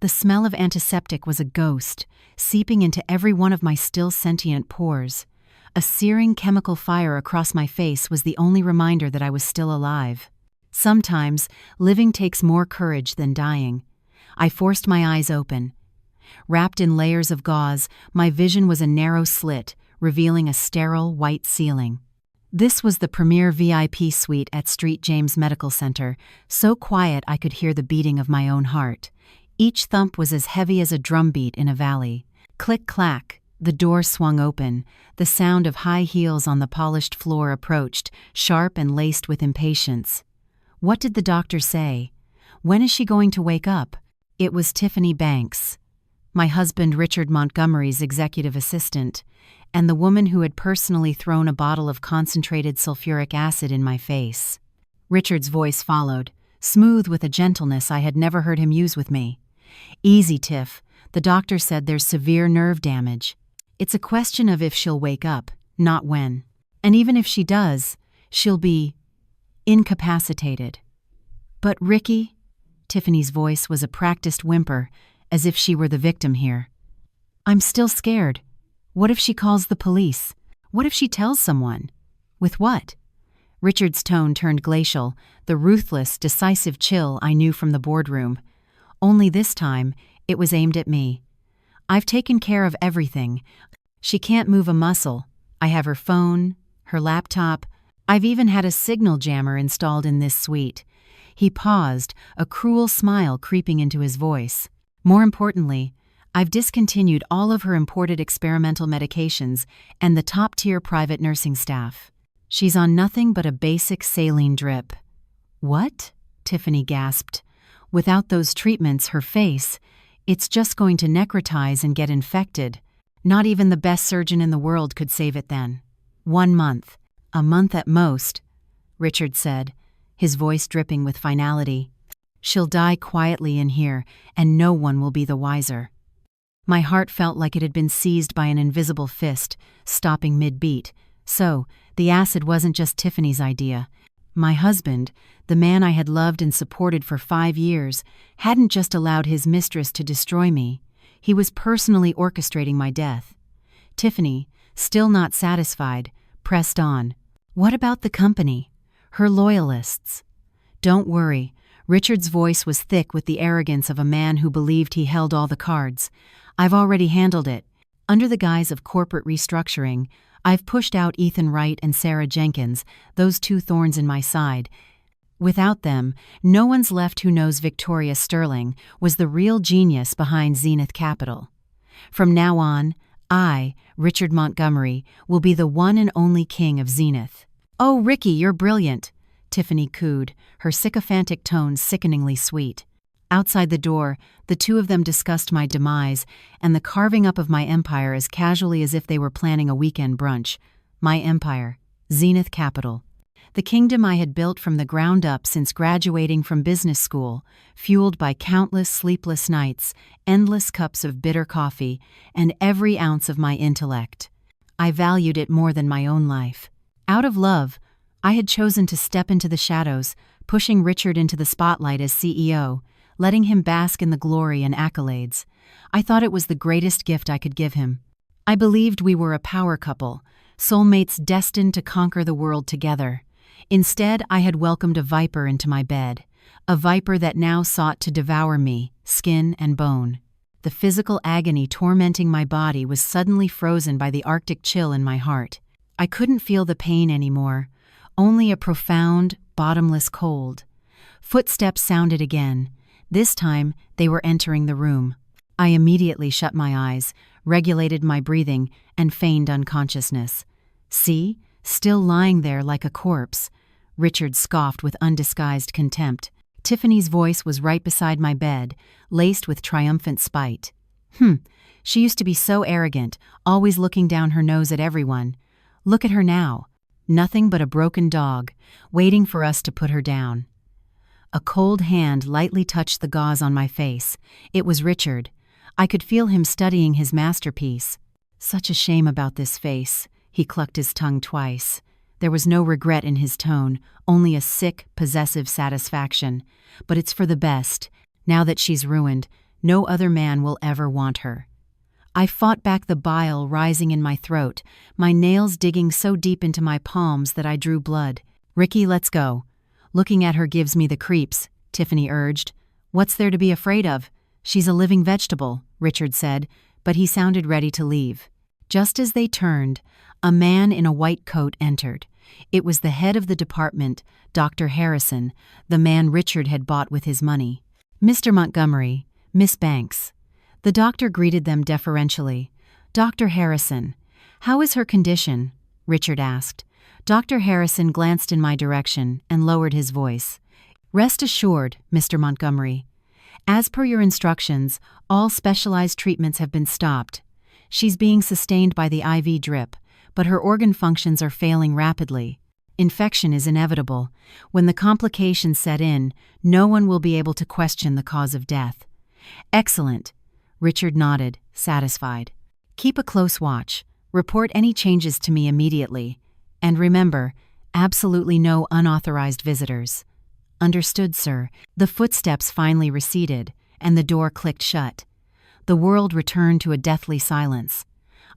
The smell of antiseptic was a ghost, seeping into every one of my still sentient pores. A searing chemical fire across my face was the only reminder that I was still alive. Sometimes, living takes more courage than dying. I forced my eyes open. Wrapped in layers of gauze, my vision was a narrow slit, revealing a sterile, white ceiling. This was the premier VIP suite at St. James Medical Center, so quiet I could hear the beating of my own heart. Each thump was as heavy as a drumbeat in a valley. Click-clack, the door swung open. The sound of high heels on the polished floor approached, sharp and laced with impatience. What did the doctor say? When is she going to wake up? It was Tiffany Banks, my husband Richard Montgomery's executive assistant, and the woman who had personally thrown a bottle of concentrated sulfuric acid in my face. Richard's voice followed, smooth with a gentleness I had never heard him use with me. "Easy, Tiff. The doctor said there's severe nerve damage. It's a question of if she'll wake up, not when. And even if she does, she'll be incapacitated." "But Ricky?" Tiffany's voice was a practiced whimper, as if she were the victim here. "I'm still scared. What if she calls the police? What if she tells someone? With what?" Richard's tone turned glacial, the ruthless, decisive chill I knew from the boardroom. Only this time, it was aimed at me. "I've taken care of everything. She can't move a muscle. I have her phone, her laptop. I've even had a signal jammer installed in this suite." He paused, a cruel smile creeping into his voice. "More importantly, I've discontinued all of her imported experimental medications and the top-tier private nursing staff. She's on nothing but a basic saline drip." "What?" Tiffany gasped. "Without those treatments, her face, it's just going to necrotize and get infected. Not even the best surgeon in the world could save it then." "1 month. A month at most," Richard said, his voice dripping with finality. "She'll die quietly in here, and no one will be the wiser." My heart felt like it had been seized by an invisible fist, stopping mid-beat. So, the acid wasn't just Tiffany's idea. My husband, the man I had loved and supported for 5 years, hadn't just allowed his mistress to destroy me. He was personally orchestrating my death. Tiffany, still not satisfied, pressed on. "What about the company? Her loyalists?" "Don't worry." Richard's voice was thick with the arrogance of a man who believed he held all the cards. "I've already handled it. Under the guise of corporate restructuring, I've pushed out Ethan Wright and Sarah Jenkins, those 2 thorns in my side. Without them, no one's left who knows Victoria Sterling was the real genius behind Zenith Capital. From now on, I, Richard Montgomery, will be the one and only king of Zenith." "Oh, Ricky, you're brilliant," Tiffany cooed, her sycophantic tones sickeningly sweet. Outside the door, the 2 of them discussed my demise and the carving up of my empire as casually as if they were planning a weekend brunch. My empire, Zenith Capital. The kingdom I had built from the ground up since graduating from business school, fueled by countless sleepless nights, endless cups of bitter coffee, and every ounce of my intellect. I valued it more than my own life. Out of love, I had chosen to step into the shadows, pushing Richard into the spotlight as CEO, letting him bask in the glory and accolades. I thought it was the greatest gift I could give him. I believed we were a power couple, soulmates destined to conquer the world together. Instead, I had welcomed a viper into my bed, a viper that now sought to devour me, skin and bone. The physical agony tormenting my body was suddenly frozen by the Arctic chill in my heart. I couldn't feel the pain anymore, only a profound, bottomless cold. Footsteps sounded again. This time, they were entering the room. I immediately shut my eyes, regulated my breathing, and feigned unconsciousness. "See? Still lying there like a corpse." Richard scoffed with undisguised contempt. Tiffany's voice was right beside my bed, laced with triumphant spite. She used to be so arrogant, always looking down her nose at everyone. Look at her now. Nothing but a broken dog, waiting for us to put her down." A cold hand lightly touched the gauze on my face. It was Richard. I could feel him studying his masterpiece. "Such a shame about this face." He clucked his tongue twice. There was no regret in his tone, only a sick, possessive satisfaction. "But it's for the best. Now that she's ruined, No other man will ever want her. I fought back the bile rising in my throat, my nails digging so deep into my palms that I drew blood. "Ricky, let's go." "Looking at her gives me the creeps," Tiffany urged. "What's there to be afraid of? She's a living vegetable," Richard said, but he sounded ready to leave. Just as they turned, a man in a white coat entered. It was the head of the department, Dr. Harrison, the man Richard had bought with his money. "Mr. Montgomery, Miss Banks." The doctor greeted them deferentially. "Dr. Harrison, how is her condition?" Richard asked. Dr. Harrison glanced in my direction and lowered his voice. "Rest assured, Mr. Montgomery. As per your instructions, all specialized treatments have been stopped. She's being sustained by the IV drip, but her organ functions are failing rapidly. Infection is inevitable. When the complications set in, no one will be able to question the cause of death." "Excellent." Richard nodded, satisfied. "Keep a close watch. Report any changes to me immediately. And remember, absolutely no unauthorized visitors." "Understood, sir." The footsteps finally receded, and the door clicked shut. The world returned to a deathly silence.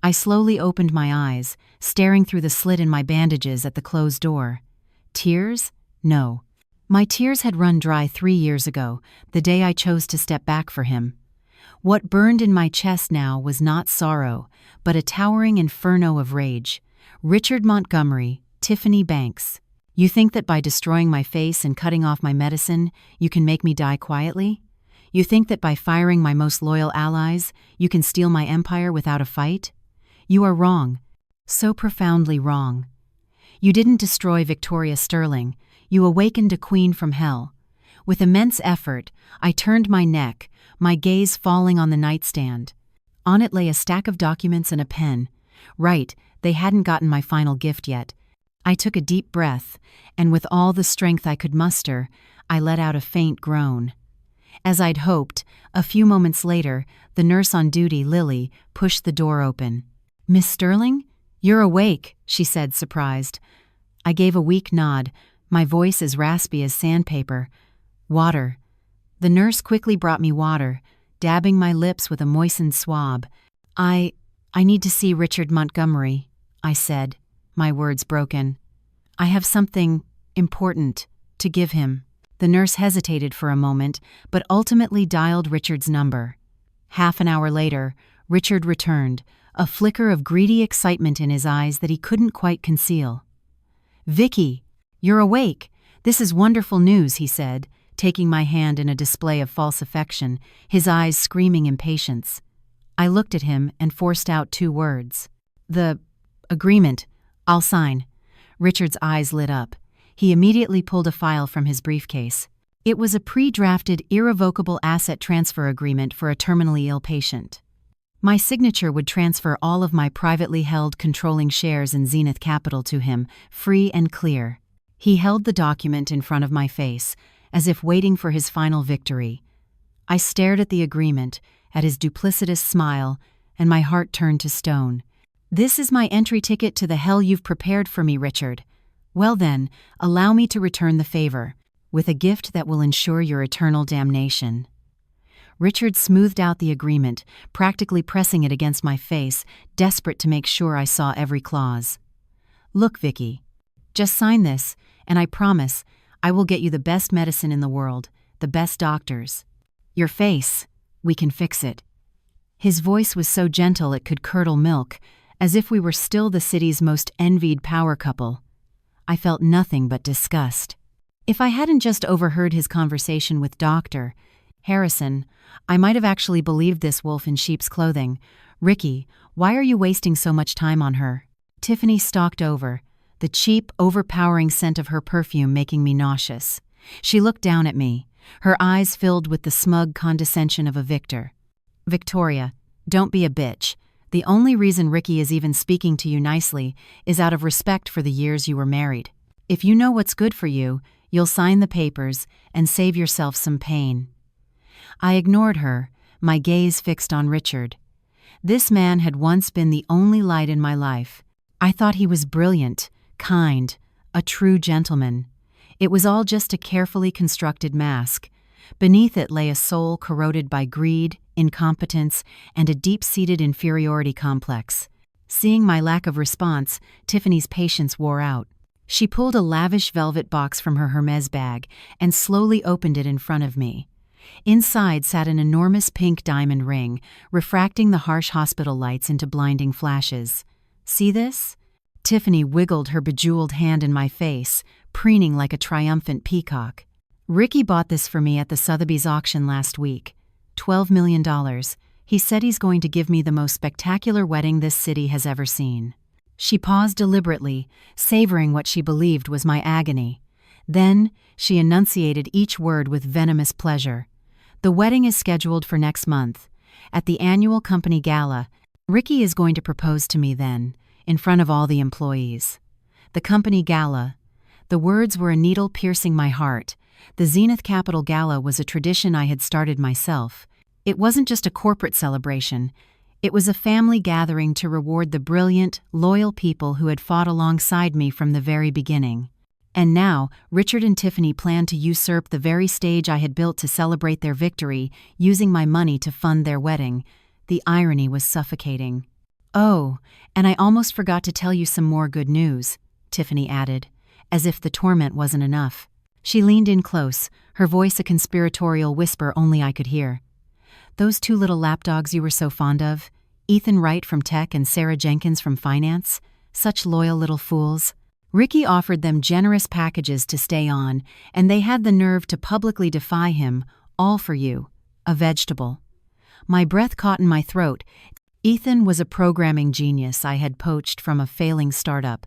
I slowly opened my eyes, staring through the slit in my bandages at the closed door. Tears? No. My tears had run dry 3 years ago, the day I chose to step back for him. What burned in my chest now was not sorrow, but a towering inferno of rage. "Richard Montgomery, Tiffany Banks. You think that by destroying my face and cutting off my medicine, you can make me die quietly? You think that by firing my most loyal allies, you can steal my empire without a fight? You are wrong. So profoundly wrong. You didn't destroy Victoria Sterling. You awakened a queen from hell." With immense effort, I turned my neck, my gaze falling on the nightstand. On it lay a stack of documents and a pen. Right, they hadn't gotten my final gift yet. I took a deep breath, and with all the strength I could muster, I let out a faint groan. As I'd hoped, a few moments later, the nurse on duty, Lily, pushed the door open. "Miss Sterling? You're awake," she said, surprised. I gave a weak nod, my voice as raspy as sandpaper. "Water." The nurse quickly brought me water, dabbing my lips with a moistened swab. I need to see Richard Montgomery," I said, my words broken. "I have something important to give him." The nurse hesitated for a moment, but ultimately dialed Richard's number. Half an hour later, Richard returned, a flicker of greedy excitement in his eyes that he couldn't quite conceal. "Vicky, you're awake. This is wonderful news," he said, taking my hand in a display of false affection, his eyes screaming impatience. I looked at him and forced out 2 words. "The agreement. I'll sign." Richard's eyes lit up. He immediately pulled a file from his briefcase. It was a pre-drafted, irrevocable asset transfer agreement for a terminally ill patient. My signature would transfer all of my privately held controlling shares in Zenith Capital to him, free and clear. He held the document in front of my face, as if waiting for his final victory. I stared at the agreement, at his duplicitous smile, and my heart turned to stone. "This is my entry ticket to the hell you've prepared for me, Richard. Well then, allow me to return the favor, with a gift that will ensure your eternal damnation." Richard smoothed out the agreement, practically pressing it against my face, desperate to make sure I saw every clause. "Look, Vicky, just sign this, and I promise I will get you the best medicine in the world, the best doctors. Your face, we can fix it." His voice was so gentle it could curdle milk, as if we were still the city's most envied power couple. I felt nothing but disgust. If I hadn't just overheard his conversation with Dr. Harrison, I might have actually believed this wolf in sheep's clothing. "Ricky, why are you wasting so much time on her?" Tiffany stalked over, the cheap, overpowering scent of her perfume making me nauseous. She looked down at me, her eyes filled with the smug condescension of a victor. "Victoria, don't be a bitch. The only reason Ricky is even speaking to you nicely is out of respect for the years you were married. If you know what's good for you, you'll sign the papers and save yourself some pain." I ignored her, my gaze fixed on Richard. This man had once been the only light in my life. I thought he was brilliant, kind, a true gentleman. It was all just a carefully constructed mask. Beneath it lay a soul corroded by greed, incompetence, and a deep-seated inferiority complex. Seeing my lack of response, Tiffany's patience wore out. She pulled a lavish velvet box from her Hermes bag and slowly opened it in front of me. Inside sat an enormous pink diamond ring, refracting the harsh hospital lights into blinding flashes. "See this?" Tiffany wiggled her bejeweled hand in my face, preening like a triumphant peacock. "Ricky bought this for me at the Sotheby's auction last week. $12 million. He said he's going to give me the most spectacular wedding this city has ever seen." She paused deliberately, savoring what she believed was my agony. Then, she enunciated each word with venomous pleasure. "The wedding is scheduled for next month. At the annual company gala, Ricky is going to propose to me then, in front of all the employees." The company gala. The words were a needle piercing my heart. The Zenith Capital Gala was a tradition I had started myself. It wasn't just a corporate celebration. It was a family gathering to reward the brilliant, loyal people who had fought alongside me from the very beginning. And now, Richard and Tiffany planned to usurp the very stage I had built to celebrate their victory, using my money to fund their wedding. The irony was suffocating. "Oh, and I almost forgot to tell you some more good news," Tiffany added, as if the torment wasn't enough. She leaned in close, her voice a conspiratorial whisper only I could hear. "Those two little lapdogs you were so fond of, Ethan Wright from tech and Sarah Jenkins from finance, such loyal little fools. Ricky offered them generous packages to stay on, and they had the nerve to publicly defy him, all for you, a vegetable." My breath caught in my throat. Ethan was a programming genius I had poached from a failing startup.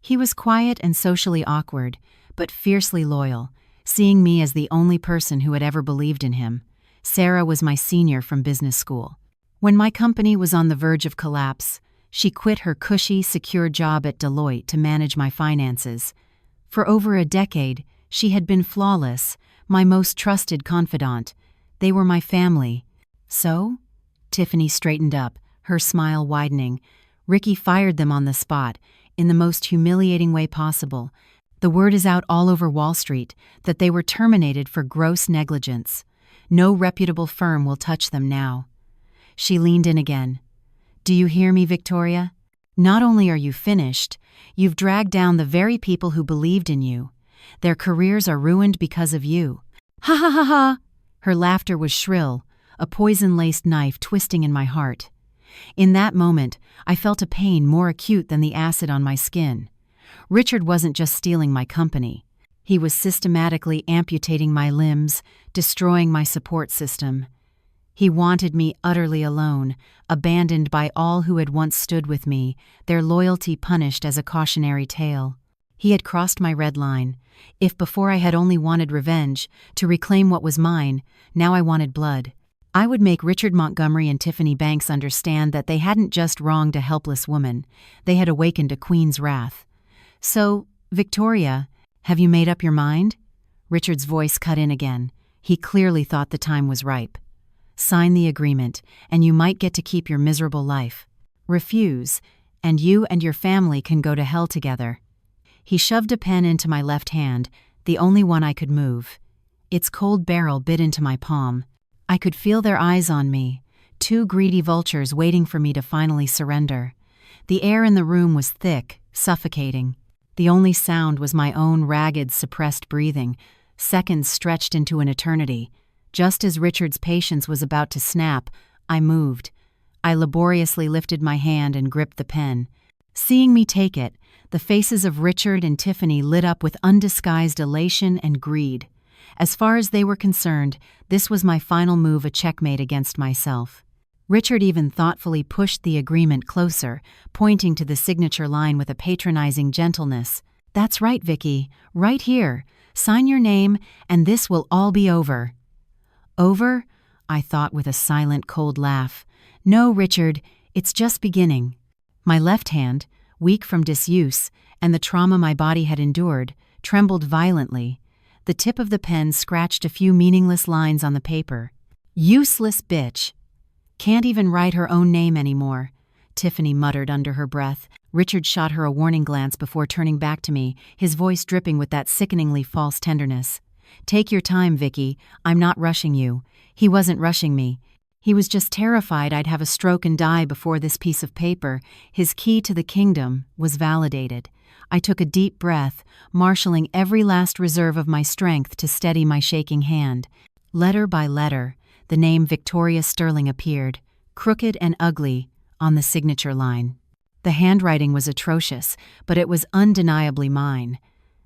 He was quiet and socially awkward, but fiercely loyal, seeing me as the only person who had ever believed in him. Sarah was my senior from business school. When my company was on the verge of collapse, she quit her cushy, secure job at Deloitte to manage my finances. For over a decade, she had been flawless, my most trusted confidant. They were my family. "So?" Tiffany straightened up, her smile widening. "Ricky fired them on the spot, in the most humiliating way possible. The word is out all over Wall Street that they were terminated for gross negligence. No reputable firm will touch them now." She leaned in again. "Do you hear me, Victoria? Not only are you finished, you've dragged down the very people who believed in you. Their careers are ruined because of you." "Ha ha ha ha!" Her laughter was shrill, a poison-laced knife twisting in my heart. In that moment, I felt a pain more acute than the acid on my skin. Richard wasn't just stealing my company. He was systematically amputating my limbs, destroying my support system. He wanted me utterly alone, abandoned by all who had once stood with me, their loyalty punished as a cautionary tale. He had crossed my red line. If before I had only wanted revenge, to reclaim what was mine, now I wanted blood. I would make Richard Montgomery and Tiffany Banks understand that they hadn't just wronged a helpless woman, they had awakened a queen's wrath. "So, Victoria, have you made up your mind?" Richard's voice cut in again. He clearly thought the time was ripe. "Sign the agreement, and you might get to keep your miserable life. Refuse, and you and your family can go to hell together." He shoved a pen into my left hand, the only one I could move. Its cold barrel bit into my palm. I could feel their eyes on me, two greedy vultures waiting for me to finally surrender. The air in the room was thick, suffocating. The only sound was my own ragged, suppressed breathing, seconds stretched into an eternity. Just as Richard's patience was about to snap, I moved. I laboriously lifted my hand and gripped the pen. Seeing me take it, the faces of Richard and Tiffany lit up with undisguised elation and greed. As far as they were concerned, this was my final move, a checkmate against myself. Richard even thoughtfully pushed the agreement closer, pointing to the signature line with a patronizing gentleness. "That's right, Vicky, right here. Sign your name, and this will all be over." "Over?" I thought with a silent, cold laugh. "No, Richard, it's just beginning." My left hand, weak from disuse and the trauma my body had endured, trembled violently. The tip of the pen scratched a few meaningless lines on the paper. "Useless bitch. Can't even write her own name anymore," Tiffany muttered under her breath. Richard shot her a warning glance before turning back to me, his voice dripping with that sickeningly false tenderness. "Take your time, Vicky. I'm not rushing you." He wasn't rushing me. He was just terrified I'd have a stroke and die before this piece of paper, his key to the kingdom, was validated. I took a deep breath, marshalling every last reserve of my strength to steady my shaking hand. Letter by letter, the name Victoria Sterling appeared, crooked and ugly, on the signature line. The handwriting was atrocious, but it was undeniably mine.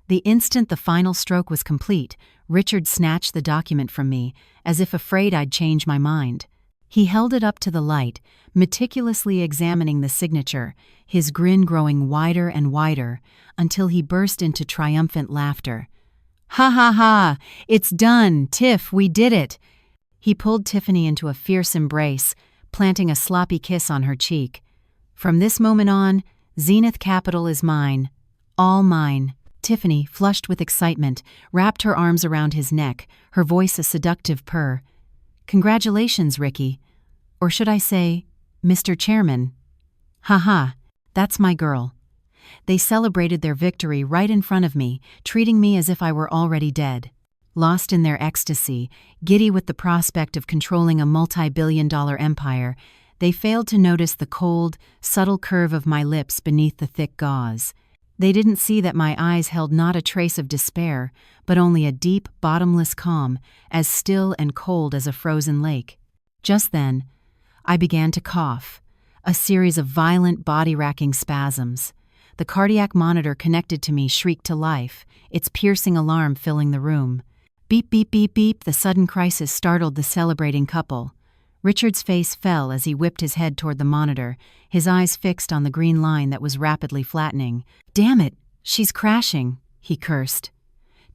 The instant the final stroke was complete, Richard snatched the document from me, as if afraid I'd change my mind. He held it up to the light, meticulously examining the signature, his grin growing wider and wider, until he burst into triumphant laughter. "Ha ha ha! It's done, Tiff, we did it!" He pulled Tiffany into a fierce embrace, planting a sloppy kiss on her cheek. "From this moment on, Zenith Capital is mine. All mine." Tiffany, flushed with excitement, wrapped her arms around his neck, her voice a seductive purr. "Congratulations, Ricky. Or should I say, Mr. Chairman?" "Ha-ha, that's my girl." They celebrated their victory right in front of me, treating me as if I were already dead. Lost in their ecstasy, giddy with the prospect of controlling a multi-billion-dollar empire, they failed to notice the cold, subtle curve of my lips beneath the thick gauze. They didn't see that my eyes held not a trace of despair, but only a deep, bottomless calm, as still and cold as a frozen lake. Just then, I began to cough, a series of violent, body-racking spasms. The cardiac monitor connected to me shrieked to life, its piercing alarm filling the room. Beep, beep, beep, beep, the sudden crisis startled the celebrating couple. Richard's face fell as he whipped his head toward the monitor, his eyes fixed on the green line that was rapidly flattening. "Damn it, she's crashing," he cursed.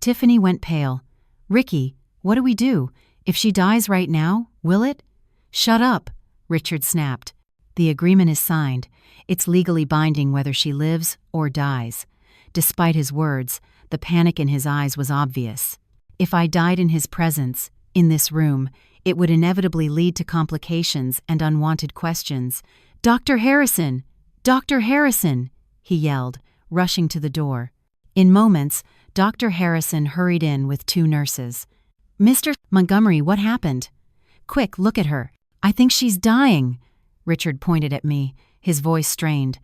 Tiffany went pale. "Ricky, what do we do? If she dies right now, will it?" "Shut up," Richard snapped. "The agreement is signed. It's legally binding whether she lives or dies." Despite his words, the panic in his eyes was obvious. If I died in his presence, in this room, it would inevitably lead to complications and unwanted questions. "Dr. Harrison! Dr. Harrison!" he yelled, rushing to the door. In moments, Dr. Harrison hurried in with 2 nurses. "Mr. Montgomery, what happened?" "Quick, look at her. I think she's dying." Richard pointed at me, his voice strained.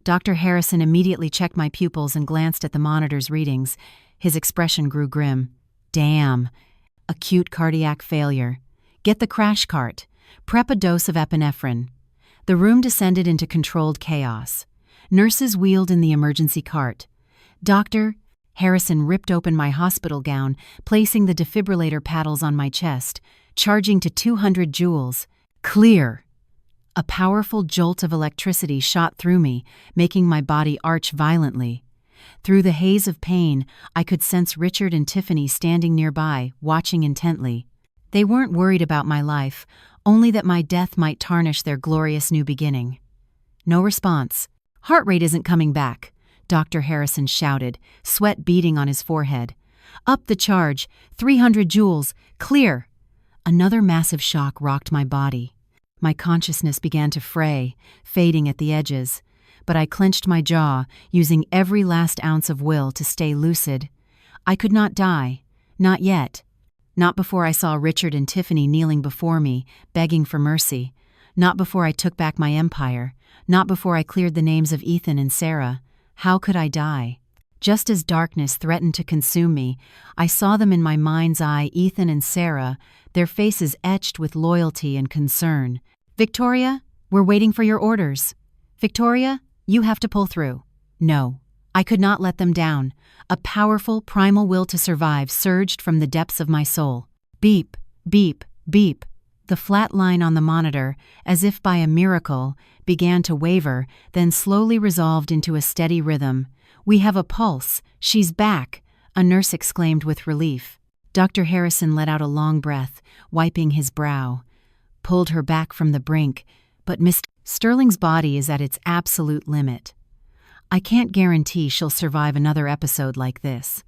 Dr. Harrison immediately checked my pupils and glanced at the monitor's readings. His expression grew grim. "Damn. Acute cardiac failure. Get the crash cart. Prep a dose of epinephrine." The room descended into controlled chaos. Nurses wheeled in the emergency cart. "Doctor," Harrison ripped open my hospital gown, placing the defibrillator paddles on my chest, charging to 200 joules. "Clear." A powerful jolt of electricity shot through me, making my body arch violently. Through the haze of pain, I could sense Richard and Tiffany standing nearby, watching intently. They weren't worried about my life, only that my death might tarnish their glorious new beginning. No response. "Heart rate isn't coming back," Dr. Harrison shouted, sweat beading on his forehead. "Up the charge, 300 joules, clear." Another massive shock rocked my body. My consciousness began to fray, fading at the edges. But I clenched my jaw, using every last ounce of will to stay lucid. I could not die. Not yet. Not before I saw Richard and Tiffany kneeling before me, begging for mercy. Not before I took back my empire. Not before I cleared the names of Ethan and Sarah. How could I die? Just as darkness threatened to consume me, I saw them in my mind's eye, Ethan and Sarah, their faces etched with loyalty and concern. "Victoria, we're waiting for your orders. Victoria, you have to pull through." No, I could not let them down. A powerful, primal will to survive surged from the depths of my soul. Beep, beep, beep. The flat line on the monitor, as if by a miracle, began to waver, then slowly resolved into a steady rhythm. "We have a pulse. She's back," a nurse exclaimed with relief. Dr. Harrison let out a long breath, wiping his brow. "Pulled her back from the brink, but Miss Sterling's body is at its absolute limit. I can't guarantee she'll survive another episode like this."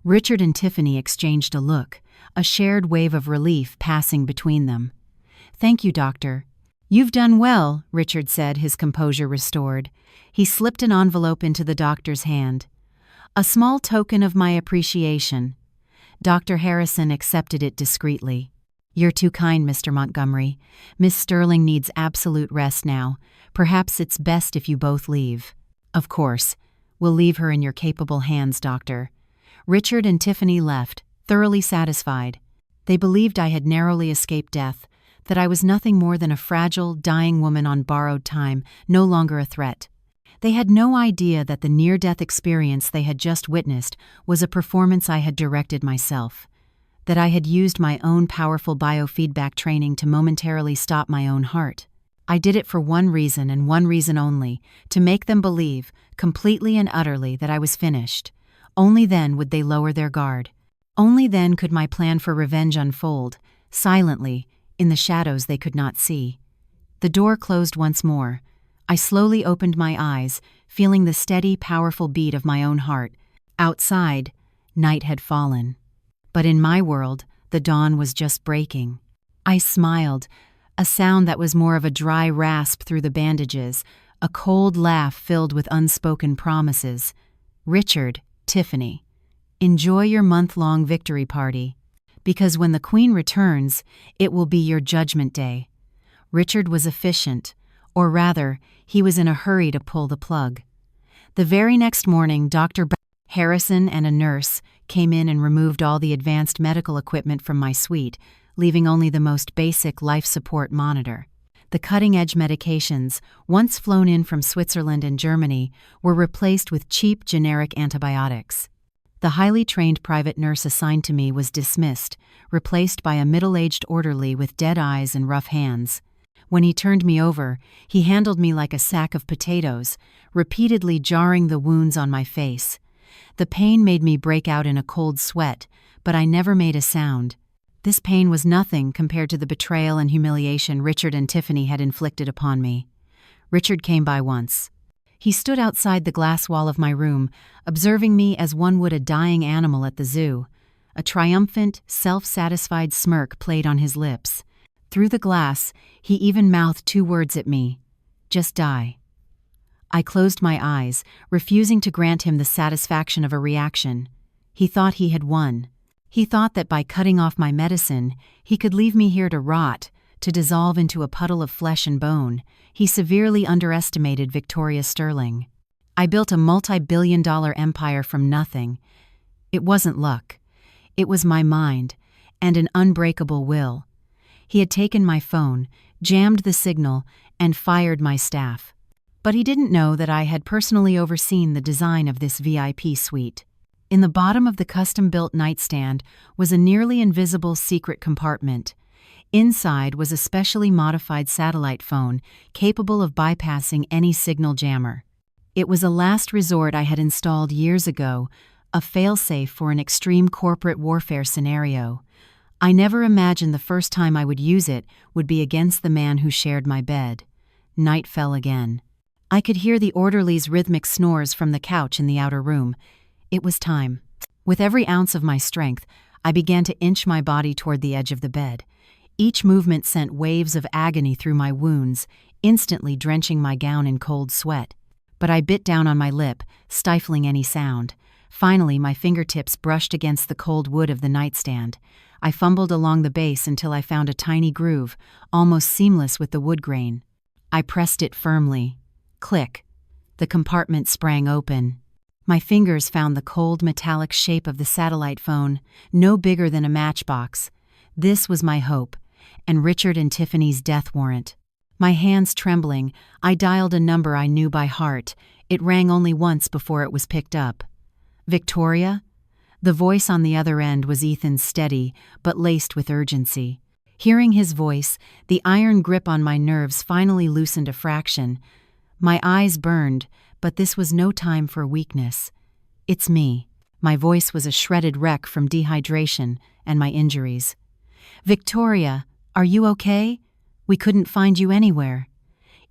Richard and Tiffany exchanged a look, a shared wave of relief passing between them. "Thank you, Doctor." "You've done well," Richard said, his composure restored. He slipped an envelope into the doctor's hand. "A small token of my appreciation." Dr. Harrison accepted it discreetly. You're too kind, Mr. Montgomery. Miss Sterling needs absolute rest now. Perhaps it's best if you both leave. Of course. We'll leave her in your capable hands, Doctor. Richard and Tiffany left, thoroughly satisfied. They believed I had narrowly escaped death, that I was nothing more than a fragile, dying woman on borrowed time, no longer a threat. They had no idea that the near-death experience they had just witnessed was a performance I had directed myself, that I had used my own powerful biofeedback training to momentarily stop my own heart. I did it for one reason and one reason only, to make them believe, completely and utterly, that I was finished. Only then would they lower their guard. Only then could my plan for revenge unfold, silently, in the shadows they could not see. The door closed once more. I slowly opened my eyes, feeling the steady, powerful beat of my own heart. Outside, night had fallen. But in my world, the dawn was just breaking. I smiled, a sound that was more of a dry rasp through the bandages, a cold laugh filled with unspoken promises. Richard, Tiffany, enjoy your month-long victory party, because when the Queen returns, it will be your judgment day. Richard was efficient, or rather, he was in a hurry to pull the plug. The very next morning, Dr. Harrison and a nurse came in and removed all the advanced medical equipment from my suite, leaving only the most basic life support monitor. The cutting-edge medications, once flown in from Switzerland and Germany, were replaced with cheap generic antibiotics. The highly trained private nurse assigned to me was dismissed, replaced by a middle-aged orderly with dead eyes and rough hands. When he turned me over, he handled me like a sack of potatoes, repeatedly jarring the wounds on my face. The pain made me break out in a cold sweat, but I never made a sound. This pain was nothing compared to the betrayal and humiliation Richard and Tiffany had inflicted upon me. Richard came by once. He stood outside the glass wall of my room, observing me as one would a dying animal at the zoo. A triumphant, self-satisfied smirk played on his lips. Through the glass, he even mouthed 2 words at me. Just die. I closed my eyes, refusing to grant him the satisfaction of a reaction. He thought he had won. He thought that by cutting off my medicine, he could leave me here to rot, to dissolve into a puddle of flesh and bone. He severely underestimated Victoria Sterling. I built a multi-billion-dollar empire from nothing. It wasn't luck. It was my mind, and an unbreakable will. He had taken my phone, jammed the signal, and fired my staff. But he didn't know that I had personally overseen the design of this VIP suite. In the bottom of the custom-built nightstand was a nearly invisible secret compartment. Inside was a specially modified satellite phone capable of bypassing any signal jammer. It was a last resort I had installed years ago, a failsafe for an extreme corporate warfare scenario. I never imagined the first time I would use it would be against the man who shared my bed. Night fell again. I could hear the orderly's rhythmic snores from the couch in the outer room. It was time. With every ounce of my strength, I began to inch my body toward the edge of the bed. Each movement sent waves of agony through my wounds, instantly drenching my gown in cold sweat. But I bit down on my lip, stifling any sound. Finally, my fingertips brushed against the cold wood of the nightstand. I fumbled along the base until I found a tiny groove, almost seamless with the wood grain. I pressed it firmly. Click. The compartment sprang open. My fingers found the cold metallic shape of the satellite phone, no bigger than a matchbox. This was my hope, and Richard and Tiffany's death warrant. My hands trembling, I dialed a number I knew by heart. It rang only once before it was picked up. Victoria? The voice on the other end was Ethan's, steady, but laced with urgency. Hearing his voice, the iron grip on my nerves finally loosened a fraction. My eyes burned, but this was no time for weakness. It's me. My voice was a shredded wreck from dehydration and my injuries. Victoria, are you okay? We couldn't find you anywhere.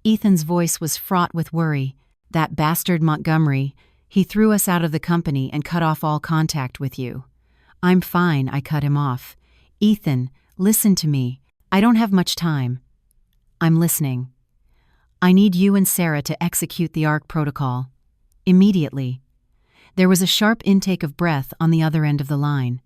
Ethan's voice was fraught with worry. That bastard Montgomery, he threw us out of the company and cut off all contact with you. I'm fine, I cut him off. Ethan, listen to me. I don't have much time. I'm listening. I need you and Sarah to execute the ARC protocol. Immediately. There was a sharp intake of breath on the other end of the line.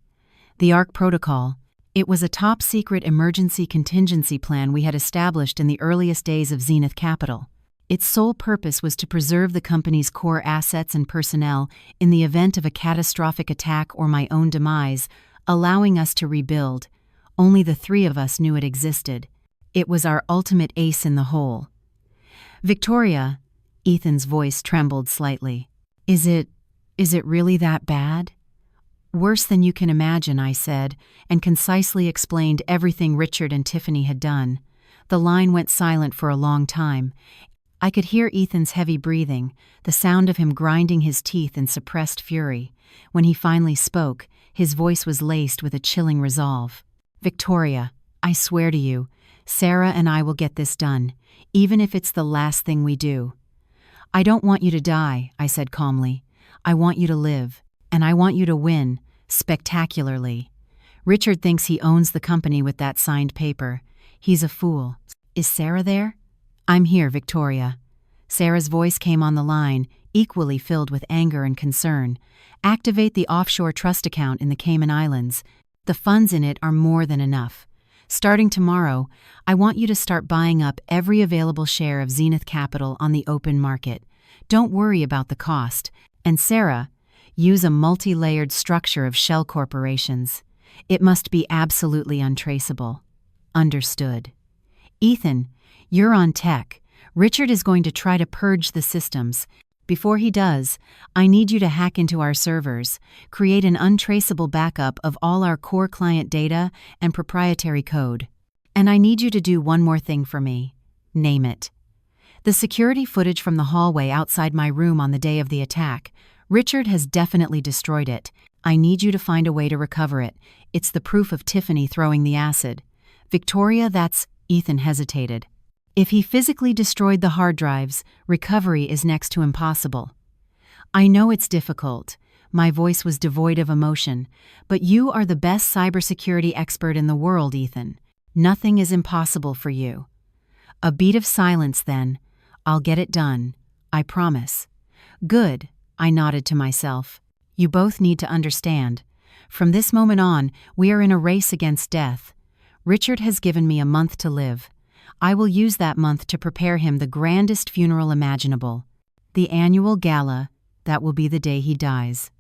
The ARC protocol. It was a top-secret emergency contingency plan we had established in the earliest days of Zenith Capital. Its sole purpose was to preserve the company's core assets and personnel in the event of a catastrophic attack or my own demise, allowing us to rebuild. Only the three of us knew it existed. It was our ultimate ace in the hole. "Victoria," Ethan's voice trembled slightly. Is it really that bad?" "Worse than you can imagine," I said, and concisely explained everything Richard and Tiffany had done. The line went silent for a long time. I could hear Ethan's heavy breathing, the sound of him grinding his teeth in suppressed fury. When he finally spoke, his voice was laced with a chilling resolve. "Victoria, I swear to you, Sarah and I will get this done, even if it's the last thing we do." "I don't want you to die," I said calmly. "I want you to live, and I want you to win, spectacularly. Richard thinks he owns the company with that signed paper. He's a fool. Is Sarah there?" "I'm here, Victoria." Sarah's voice came on the line, equally filled with anger and concern. "Activate the offshore trust account in the Cayman Islands. The funds in it are more than enough. Starting tomorrow, I want you to start buying up every available share of Zenith Capital on the open market. Don't worry about the cost. And Sarah, use a multi-layered structure of shell corporations. It must be absolutely untraceable." "Understood." "Ethan, you're on tech. Richard is going to try to purge the systems. Before he does, I need you to hack into our servers, create an untraceable backup of all our core client data and proprietary code. And I need you to do one more thing for me. Name it." "The security footage from the hallway outside my room on the day of the attack. Richard has definitely destroyed it. I need you to find a way to recover it. It's the proof of Tiffany throwing the acid." "Victoria, that's—" Ethan hesitated. "If he physically destroyed the hard drives, recovery is next to impossible." "I know it's difficult." My voice was devoid of emotion. "But you are the best cybersecurity expert in the world, Ethan. Nothing is impossible for you." A beat of silence then. "I'll get it done. I promise." "Good," I nodded to myself. "You both need to understand. From this moment on, we are in a race against death. Richard has given me a month to live. I will use that month to prepare him the grandest funeral imaginable. The annual Gala, that will be the day he dies."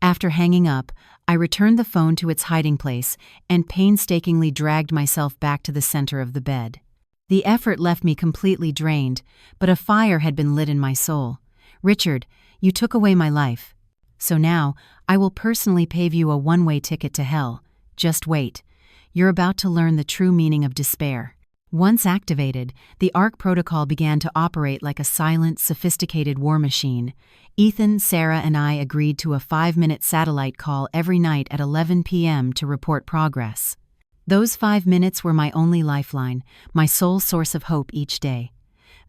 After hanging up, I returned the phone to its hiding place and painstakingly dragged myself back to the center of the bed. The effort left me completely drained, but a fire had been lit in my soul. "Richard, you took away my life. So now, I will personally pave you a one-way ticket to hell. Just wait. You're about to learn the true meaning of despair." Once activated, the ARC protocol began to operate like a silent, sophisticated war machine. Ethan, Sarah, and I agreed to a 5-minute satellite call every night at 11 p.m. to report progress. Those 5 minutes were my only lifeline, my sole source of hope each day.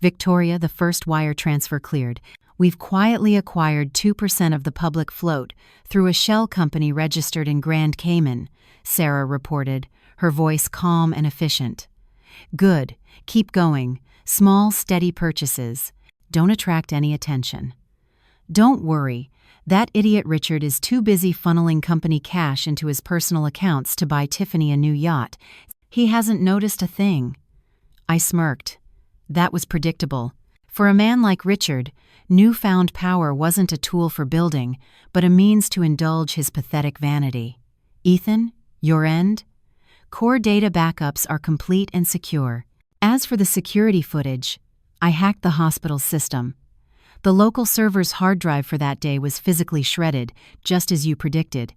"Victoria, the first wire transfer cleared. We've quietly acquired 2% of the public float through a shell company registered in Grand Cayman," Sarah reported, her voice calm and efficient. "Good. Keep going. Small, steady purchases. Don't attract any attention." "Don't worry. That idiot Richard is too busy funneling company cash into his personal accounts to buy Tiffany a new yacht. He hasn't noticed a thing." I smirked. That was predictable. For a man like Richard, newfound power wasn't a tool for building, but a means to indulge his pathetic vanity. "Ethan, your end?" "Core data backups are complete and secure. As for the security footage, I hacked the hospital's system. The local server's hard drive for that day was physically shredded, just as you predicted."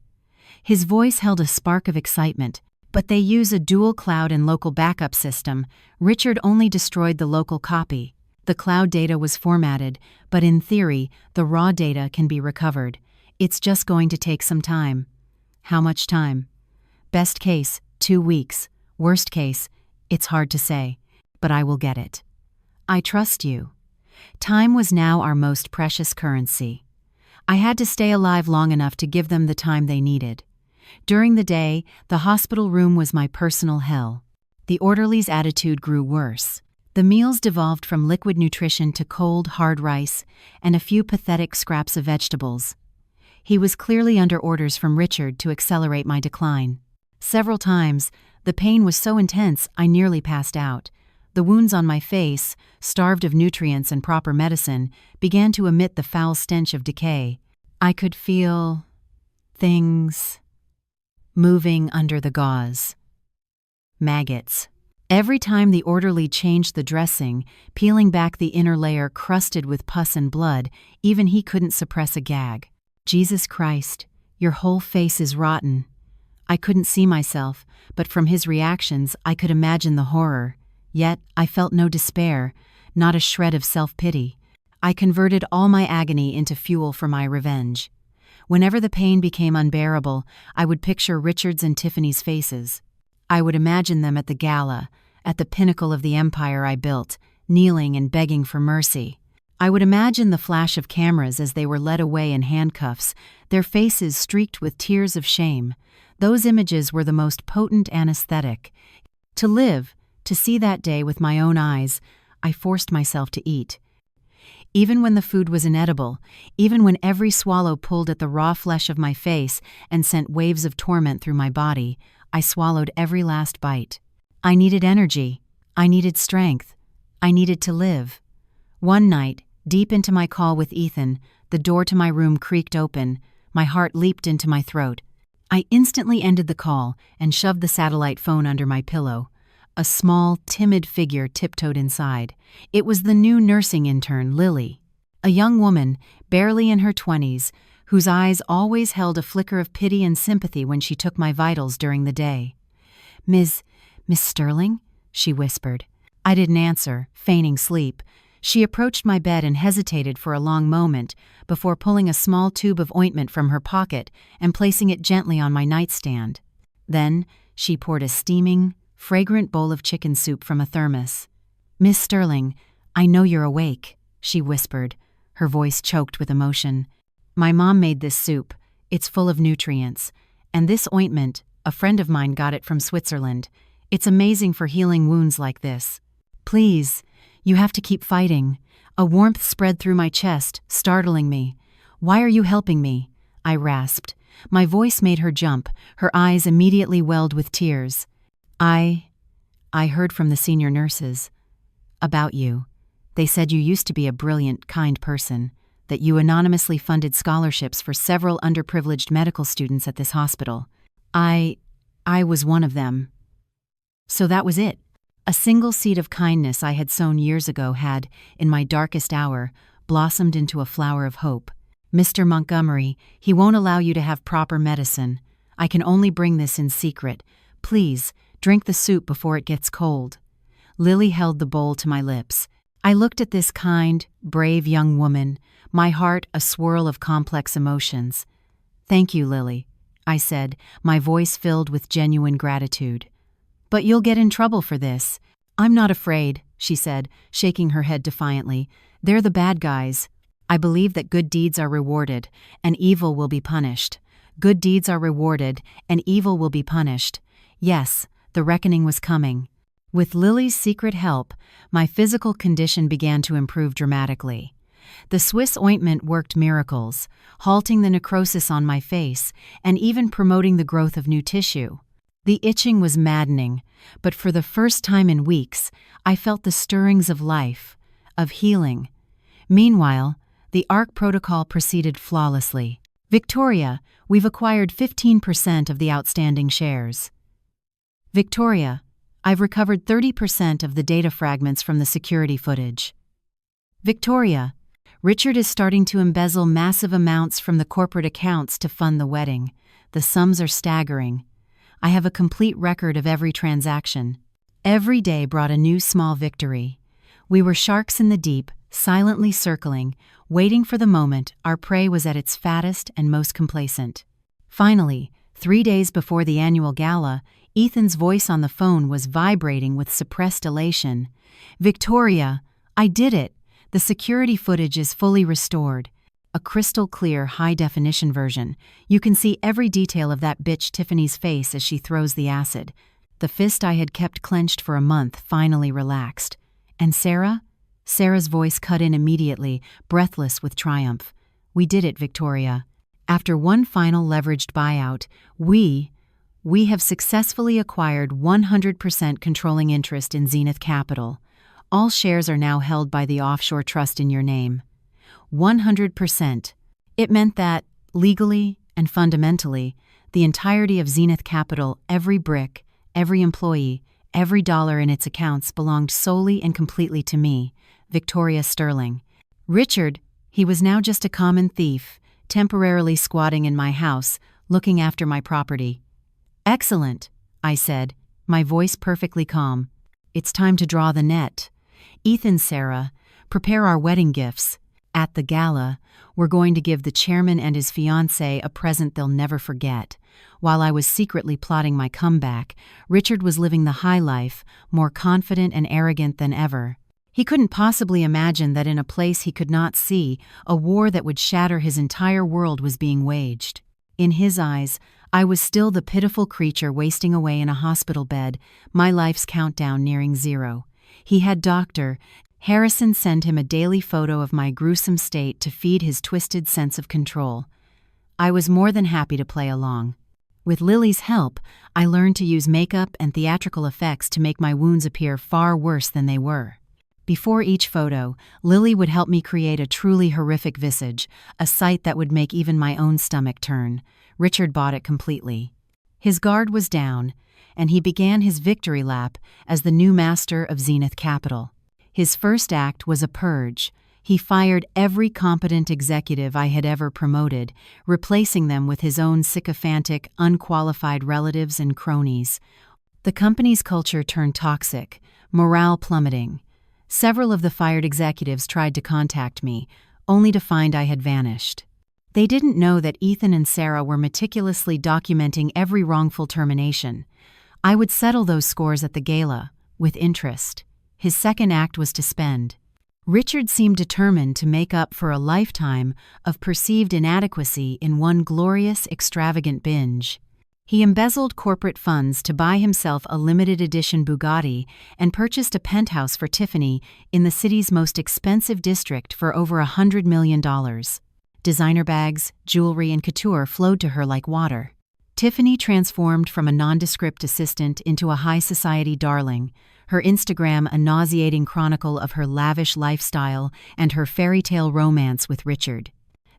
His voice held a spark of excitement. "But they use a dual cloud and local backup system. Richard only destroyed the local copy. The cloud data was formatted, but in theory, the raw data can be recovered. It's just going to take some time." "How much time?" "Best case, 2 weeks. Worst case, it's hard to say. But I will get it." "I trust you." Time was now our most precious currency. I had to stay alive long enough to give them the time they needed. During the day, the hospital room was my personal hell. The orderly's attitude grew worse. The meals devolved from liquid nutrition to cold, hard rice and a few pathetic scraps of vegetables. He was clearly under orders from Richard to accelerate my decline. Several times, the pain was so intense I nearly passed out. The wounds on my face, starved of nutrients and proper medicine, began to emit the foul stench of decay. I could feel things moving under the gauze. Maggots. Every time the orderly changed the dressing, peeling back the inner layer crusted with pus and blood, even he couldn't suppress a gag. Jesus Christ, your whole face is rotten. I couldn't see myself, but from his reactions I could imagine the horror. Yet I felt no despair, not a shred of self-pity. I converted all my agony into fuel for my revenge. Whenever the pain became unbearable, I would picture Richard's and Tiffany's faces. I would imagine them at the Gala, at the pinnacle of the empire I built, kneeling and begging for mercy. I would imagine the flash of cameras as they were led away in handcuffs, their faces streaked with tears of shame. Those images were the most potent anesthetic. To live, to see that day with my own eyes, I forced myself to eat. Even when the food was inedible, even when every swallow pulled at the raw flesh of my face and sent waves of torment through my body, I swallowed every last bite. I needed energy. I needed strength. I needed to live. One night, deep into my call with Ethan, the door to my room creaked open. My heart leaped into my throat. I instantly ended the call and shoved the satellite phone under my pillow. A small, timid figure tiptoed inside. It was the new nursing intern, Lily. A young woman, barely in her 20s, whose eyes always held a flicker of pity and sympathy when she took my vitals during the day. Miss Sterling?" she whispered. I didn't answer, feigning sleep. She approached my bed and hesitated for a long moment before pulling a small tube of ointment from her pocket and placing it gently on my nightstand. Then she poured a steaming, fragrant bowl of chicken soup from a thermos. "Miss Sterling, I know you're awake," she whispered, her voice choked with emotion. "My mom made this soup. It's full of nutrients. And this ointment, a friend of mine got it from Switzerland. It's amazing for healing wounds like this. Please, you have to keep fighting." A warmth spread through my chest, startling me. "Why are you helping me?" I rasped. My voice made her jump, her eyes immediately welled with tears. I heard from the senior nurses about you. They said you used to be a brilliant, kind person, that you anonymously funded scholarships for several underprivileged medical students at this hospital. I was one of them." So that was it. A single seed of kindness I had sown years ago had, in my darkest hour, blossomed into a flower of hope. "Mr. Montgomery, he won't allow you to have proper medicine. I can only bring this in secret. Please, drink the soup before it gets cold." Lily held the bowl to my lips. I looked at this kind, brave young woman, my heart a swirl of complex emotions. "Thank you, Lily," I said, my voice filled with genuine gratitude. "But you'll get in trouble for this." "I'm not afraid," she said, shaking her head defiantly. "They're the bad guys. I believe that good deeds are rewarded, and evil will be punished. Good deeds are rewarded, and evil will be punished. Yes, the reckoning was coming." With Lily's secret help, my physical condition began to improve dramatically. The Swiss ointment worked miracles, halting the necrosis on my face and even promoting the growth of new tissue. The itching was maddening, but for the first time in weeks, I felt the stirrings of life, of healing. Meanwhile, the ARC protocol proceeded flawlessly. "Victoria, we've acquired 15% of the outstanding shares." "Victoria, I've recovered 30% of the data fragments from the security footage." "Victoria, Richard is starting to embezzle massive amounts from the corporate accounts to fund the wedding. The sums are staggering. I have a complete record of every transaction." Every day brought a new small victory. We were sharks in the deep, silently circling, waiting for the moment our prey was at its fattest and most complacent. Finally, 3 days before the annual gala, Ethan's voice on the phone was vibrating with suppressed elation. "Victoria, I did it! The security footage is fully restored. A crystal-clear, high-definition version. You can see every detail of that bitch Tiffany's face as she throws the acid." The fist I had kept clenched for a month finally relaxed. "And Sarah?" Sarah's voice cut in immediately, breathless with triumph. "We did it, Victoria. After one final leveraged buyout, we We have successfully acquired 100% controlling interest in Zenith Capital. All shares are now held by the offshore trust in your name. 100%. It meant that, legally and fundamentally, the entirety of Zenith Capital, every brick, every employee, every dollar in its accounts belonged solely and completely to me, Victoria Sterling. Richard, he was now just a common thief, temporarily squatting in my house, looking after my property. Excellent, I said, my voice perfectly calm. It's time to draw the net. Ethan, Sarah, prepare our wedding gifts. At the gala, we're going to give the chairman and his fiancée a present they'll never forget. While I was secretly plotting my comeback, Richard was living the high life, more confident and arrogant than ever. He couldn't possibly imagine that in a place he could not see, a war that would shatter his entire world was being waged. In his eyes, I was still the pitiful creature wasting away in a hospital bed, my life's countdown nearing zero. He had Dr. Harrison send him a daily photo of my gruesome state to feed his twisted sense of control. I was more than happy to play along. With Lily's help, I learned to use makeup and theatrical effects to make my wounds appear far worse than they were. Before each photo, Lily would help me create a truly horrific visage, a sight that would make even my own stomach turn. Richard bought it completely. His guard was down, and he began his victory lap as the new master of Zenith Capital. His first act was a purge. He fired every competent executive I had ever promoted, replacing them with his own sycophantic, unqualified relatives and cronies. The company's culture turned toxic, morale plummeting. Several of the fired executives tried to contact me, only to find I had vanished. They didn't know that Ethan and Sarah were meticulously documenting every wrongful termination. I would settle those scores at the gala, with interest. His second act was to spend. Richard seemed determined to make up for a lifetime of perceived inadequacy in one glorious, extravagant binge. He embezzled corporate funds to buy himself a limited-edition Bugatti and purchased a penthouse for Tiffany in the city's most expensive district for over $100 million. Designer bags, jewelry, and couture flowed to her like water. Tiffany transformed from a nondescript assistant into a high-society darling, her Instagram a nauseating chronicle of her lavish lifestyle and her fairy-tale romance with Richard.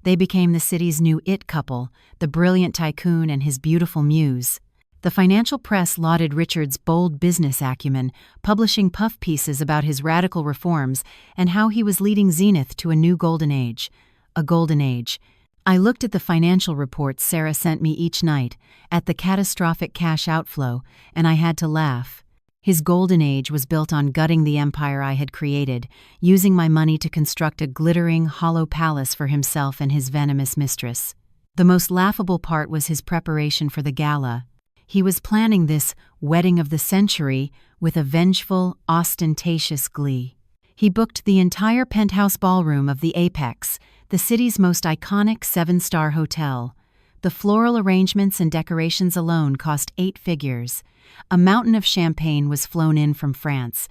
They became the city's new it couple, the brilliant tycoon and his beautiful muse. The financial press lauded Richard's bold business acumen, publishing puff pieces about his radical reforms and how he was leading Zenith to a new golden age. A golden age. I looked at the financial reports Sarah sent me each night, at the catastrophic cash outflow, and I had to laugh. His golden age was built on gutting the empire I had created, using my money to construct a glittering, hollow palace for himself and his venomous mistress. The most laughable part was his preparation for the gala. He was planning this wedding of the century with a vengeful, ostentatious glee. He booked the entire penthouse ballroom of the Apex, the city's most iconic seven-star hotel. The floral arrangements and decorations alone cost 8 figures. A mountain of champagne was flown in from France.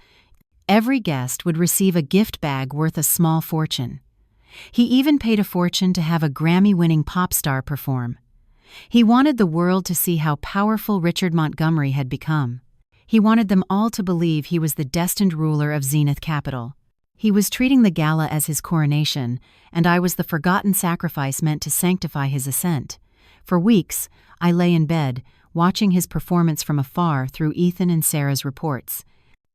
Every guest would receive a gift bag worth a small fortune. He even paid a fortune to have a Grammy-winning pop star perform. He wanted the world to see how powerful Richard Montgomery had become. He wanted them all to believe he was the destined ruler of Zenith Capital. He was treating the gala as his coronation, and I was the forgotten sacrifice meant to sanctify his ascent. For weeks, I lay in bed, watching his performance from afar through Ethan and Sarah's reports.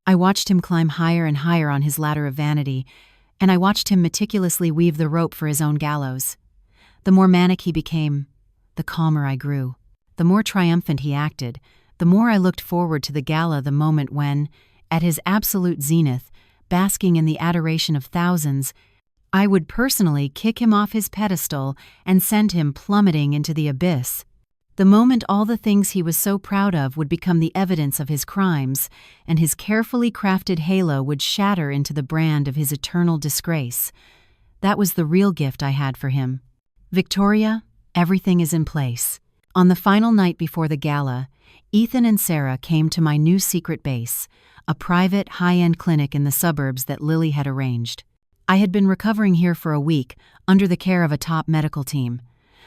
I watched him climb higher and higher on his ladder of vanity, and I watched him meticulously weave the rope for his own gallows. The more manic he became, the calmer I grew. The more triumphant he acted, the more I looked forward to the gala, the moment when, at his absolute zenith, basking in the adoration of thousands, I would personally kick him off his pedestal and send him plummeting into the abyss. The moment all the things he was so proud of would become the evidence of his crimes, and his carefully crafted halo would shatter into the brand of his eternal disgrace. That was the real gift I had for him. Victoria, everything is in place. On the final night before the gala, Ethan and Sarah came to my new secret base, a private, high-end clinic in the suburbs that Lily had arranged. I had been recovering here for a week, under the care of a top medical team.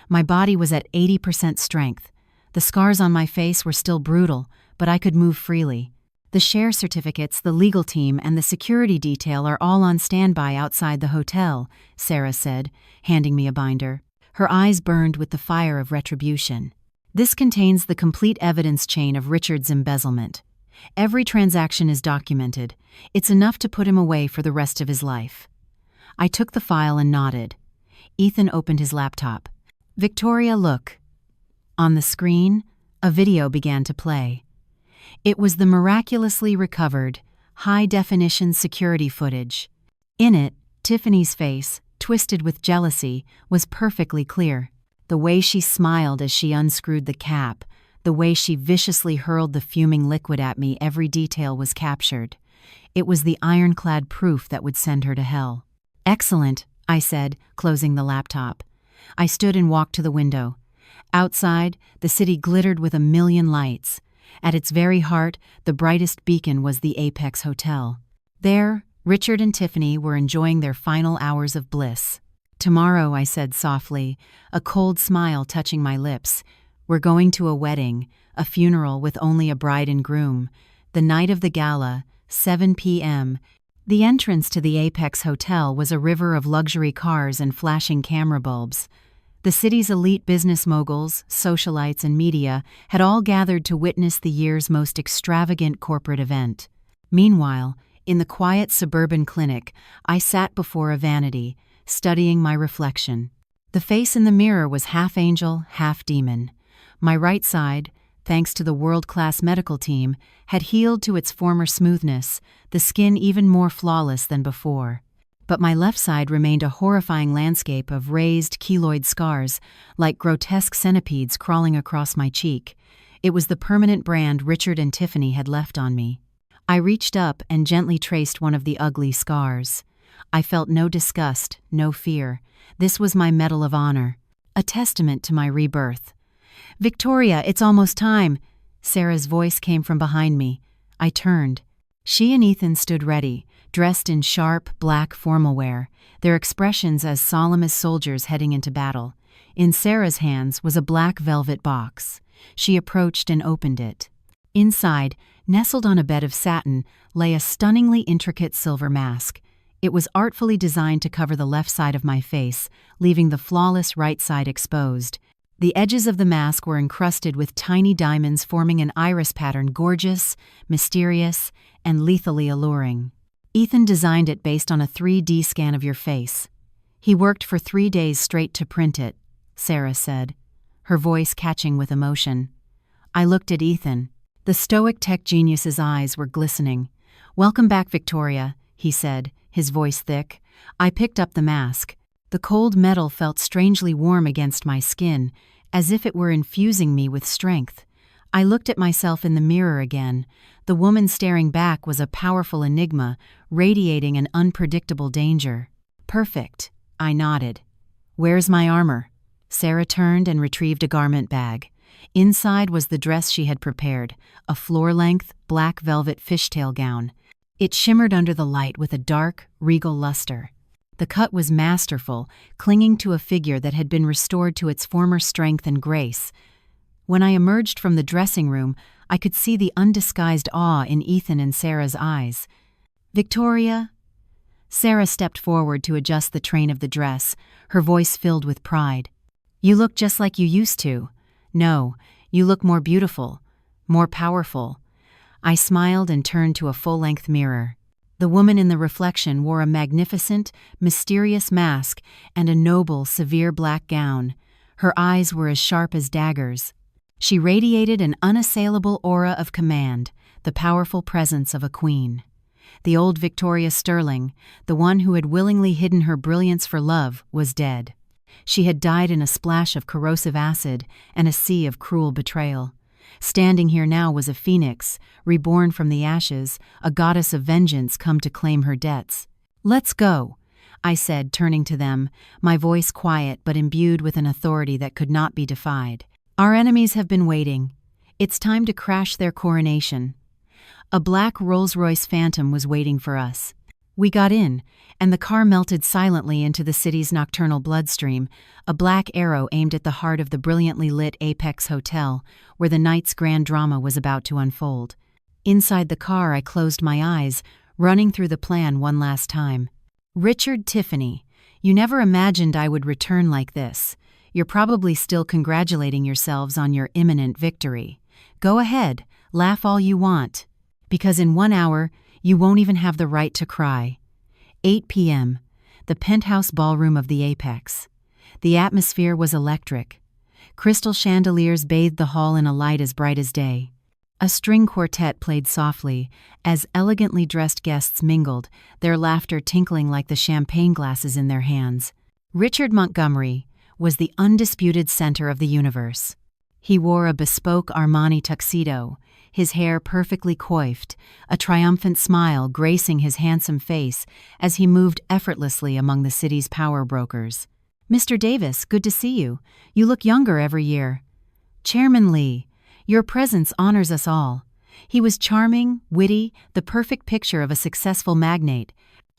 My body was at 80% strength. The scars on my face were still brutal, but I could move freely. The share certificates, the legal team, and the security detail are all on standby outside the hotel, Sarah said, handing me a binder. Her eyes burned with the fire of retribution. This contains the complete evidence chain of Richard's embezzlement. Every transaction is documented. It's enough to put him away for the rest of his life. I took the file and nodded. Ethan opened his laptop. Victoria, look. On the screen, a video began to play. It was the miraculously recovered, high-definition security footage. In it, Tiffany's face, twisted with jealousy, was perfectly clear. The way she smiled as she unscrewed the cap, the way she viciously hurled the fuming liquid at me, every detail was captured. It was the ironclad proof that would send her to hell. Excellent, I said, closing the laptop. I stood and walked to the window. Outside, the city glittered with a million lights. At its very heart, the brightest beacon was the Apex Hotel. There, Richard and Tiffany were enjoying their final hours of bliss. Tomorrow, I said softly, a cold smile touching my lips, we're going to a wedding, a funeral with only a bride and groom. The night of the gala, 7 p.m. The entrance to the Apex Hotel was a river of luxury cars and flashing camera bulbs. The city's elite business moguls, socialites, and media had all gathered to witness the year's most extravagant corporate event. Meanwhile, in the quiet suburban clinic, I sat before a vanity, studying my reflection. The face in the mirror was half angel, half demon. My right side, thanks to the world-class medical team, had healed to its former smoothness, the skin even more flawless than before. But my left side remained a horrifying landscape of raised, keloid scars, like grotesque centipedes crawling across my cheek. It was the permanent brand Richard and Tiffany had left on me. I reached up and gently traced one of the ugly scars. I felt no disgust, no fear. This was my Medal of Honor, a testament to my rebirth. Victoria, it's almost time. Sarah's voice came from behind me. I turned. She and Ethan stood ready, dressed in sharp, black formal wear, their expressions as solemn as soldiers heading into battle. In Sarah's hands was a black velvet box. She approached and opened it. Inside, nestled on a bed of satin, lay a stunningly intricate silver mask. It was artfully designed to cover the left side of my face, leaving the flawless right side exposed. The edges of the mask were encrusted with tiny diamonds forming an iris pattern gorgeous, mysterious, and lethally alluring. Ethan designed it based on a 3D scan of your face. He worked for 3 days straight to print it, Sarah said, her voice catching with emotion. I looked at Ethan. The stoic tech genius's eyes were glistening. Welcome back, Victoria, he said, his voice thick. I picked up the mask. The cold metal felt strangely warm against my skin, as if it were infusing me with strength. I looked at myself in the mirror again. The woman staring back was a powerful enigma, radiating an unpredictable danger. Perfect, I nodded. Where's my armor? Sarah turned and retrieved a garment bag. Inside was the dress she had prepared, a floor-length, black velvet fishtail gown. It shimmered under the light with a dark, regal luster. The cut was masterful, clinging to a figure that had been restored to its former strength and grace. When I emerged from the dressing room, I could see the undisguised awe in Ethan and Sarah's eyes. Victoria? Sarah stepped forward to adjust the train of the dress, her voice filled with pride. You look just like you used to. No, you look more beautiful, more powerful. I smiled and turned to a full-length mirror. The woman in the reflection wore a magnificent, mysterious mask and a noble, severe black gown. Her eyes were as sharp as daggers. She radiated an unassailable aura of command, the powerful presence of a queen. The old Victoria Sterling, the one who had willingly hidden her brilliance for love, was dead. She had died in a splash of corrosive acid and a sea of cruel betrayal. Standing here now was a phoenix, reborn from the ashes, a goddess of vengeance come to claim her debts. Let's go, I said, turning to them, my voice quiet but imbued with an authority that could not be defied. Our enemies have been waiting. It's time to crash their coronation. A black Rolls-Royce Phantom was waiting for us. We got in, and the car melted silently into the city's nocturnal bloodstream, a black arrow aimed at the heart of the brilliantly lit Apex Hotel, where the night's grand drama was about to unfold. Inside the car, I closed my eyes, running through the plan one last time. Richard, Tiffany, you never imagined I would return like this. You're probably still congratulating yourselves on your imminent victory. Go ahead, laugh all you want. Because in 1 hour, you won't even have the right to cry. 8 p.m., the penthouse ballroom of the Apex. The atmosphere was electric. Crystal chandeliers bathed the hall in a light as bright as day. A string quartet played softly, as elegantly dressed guests mingled, their laughter tinkling like the champagne glasses in their hands. Richard Montgomery was the undisputed center of the universe. He wore a bespoke Armani tuxedo, his hair perfectly coiffed, a triumphant smile gracing his handsome face as he moved effortlessly among the city's power brokers. "Mr. Davis, good to see you. You look younger every year." "Chairman Lee, your presence honors us all." He was charming, witty, the perfect picture of a successful magnate.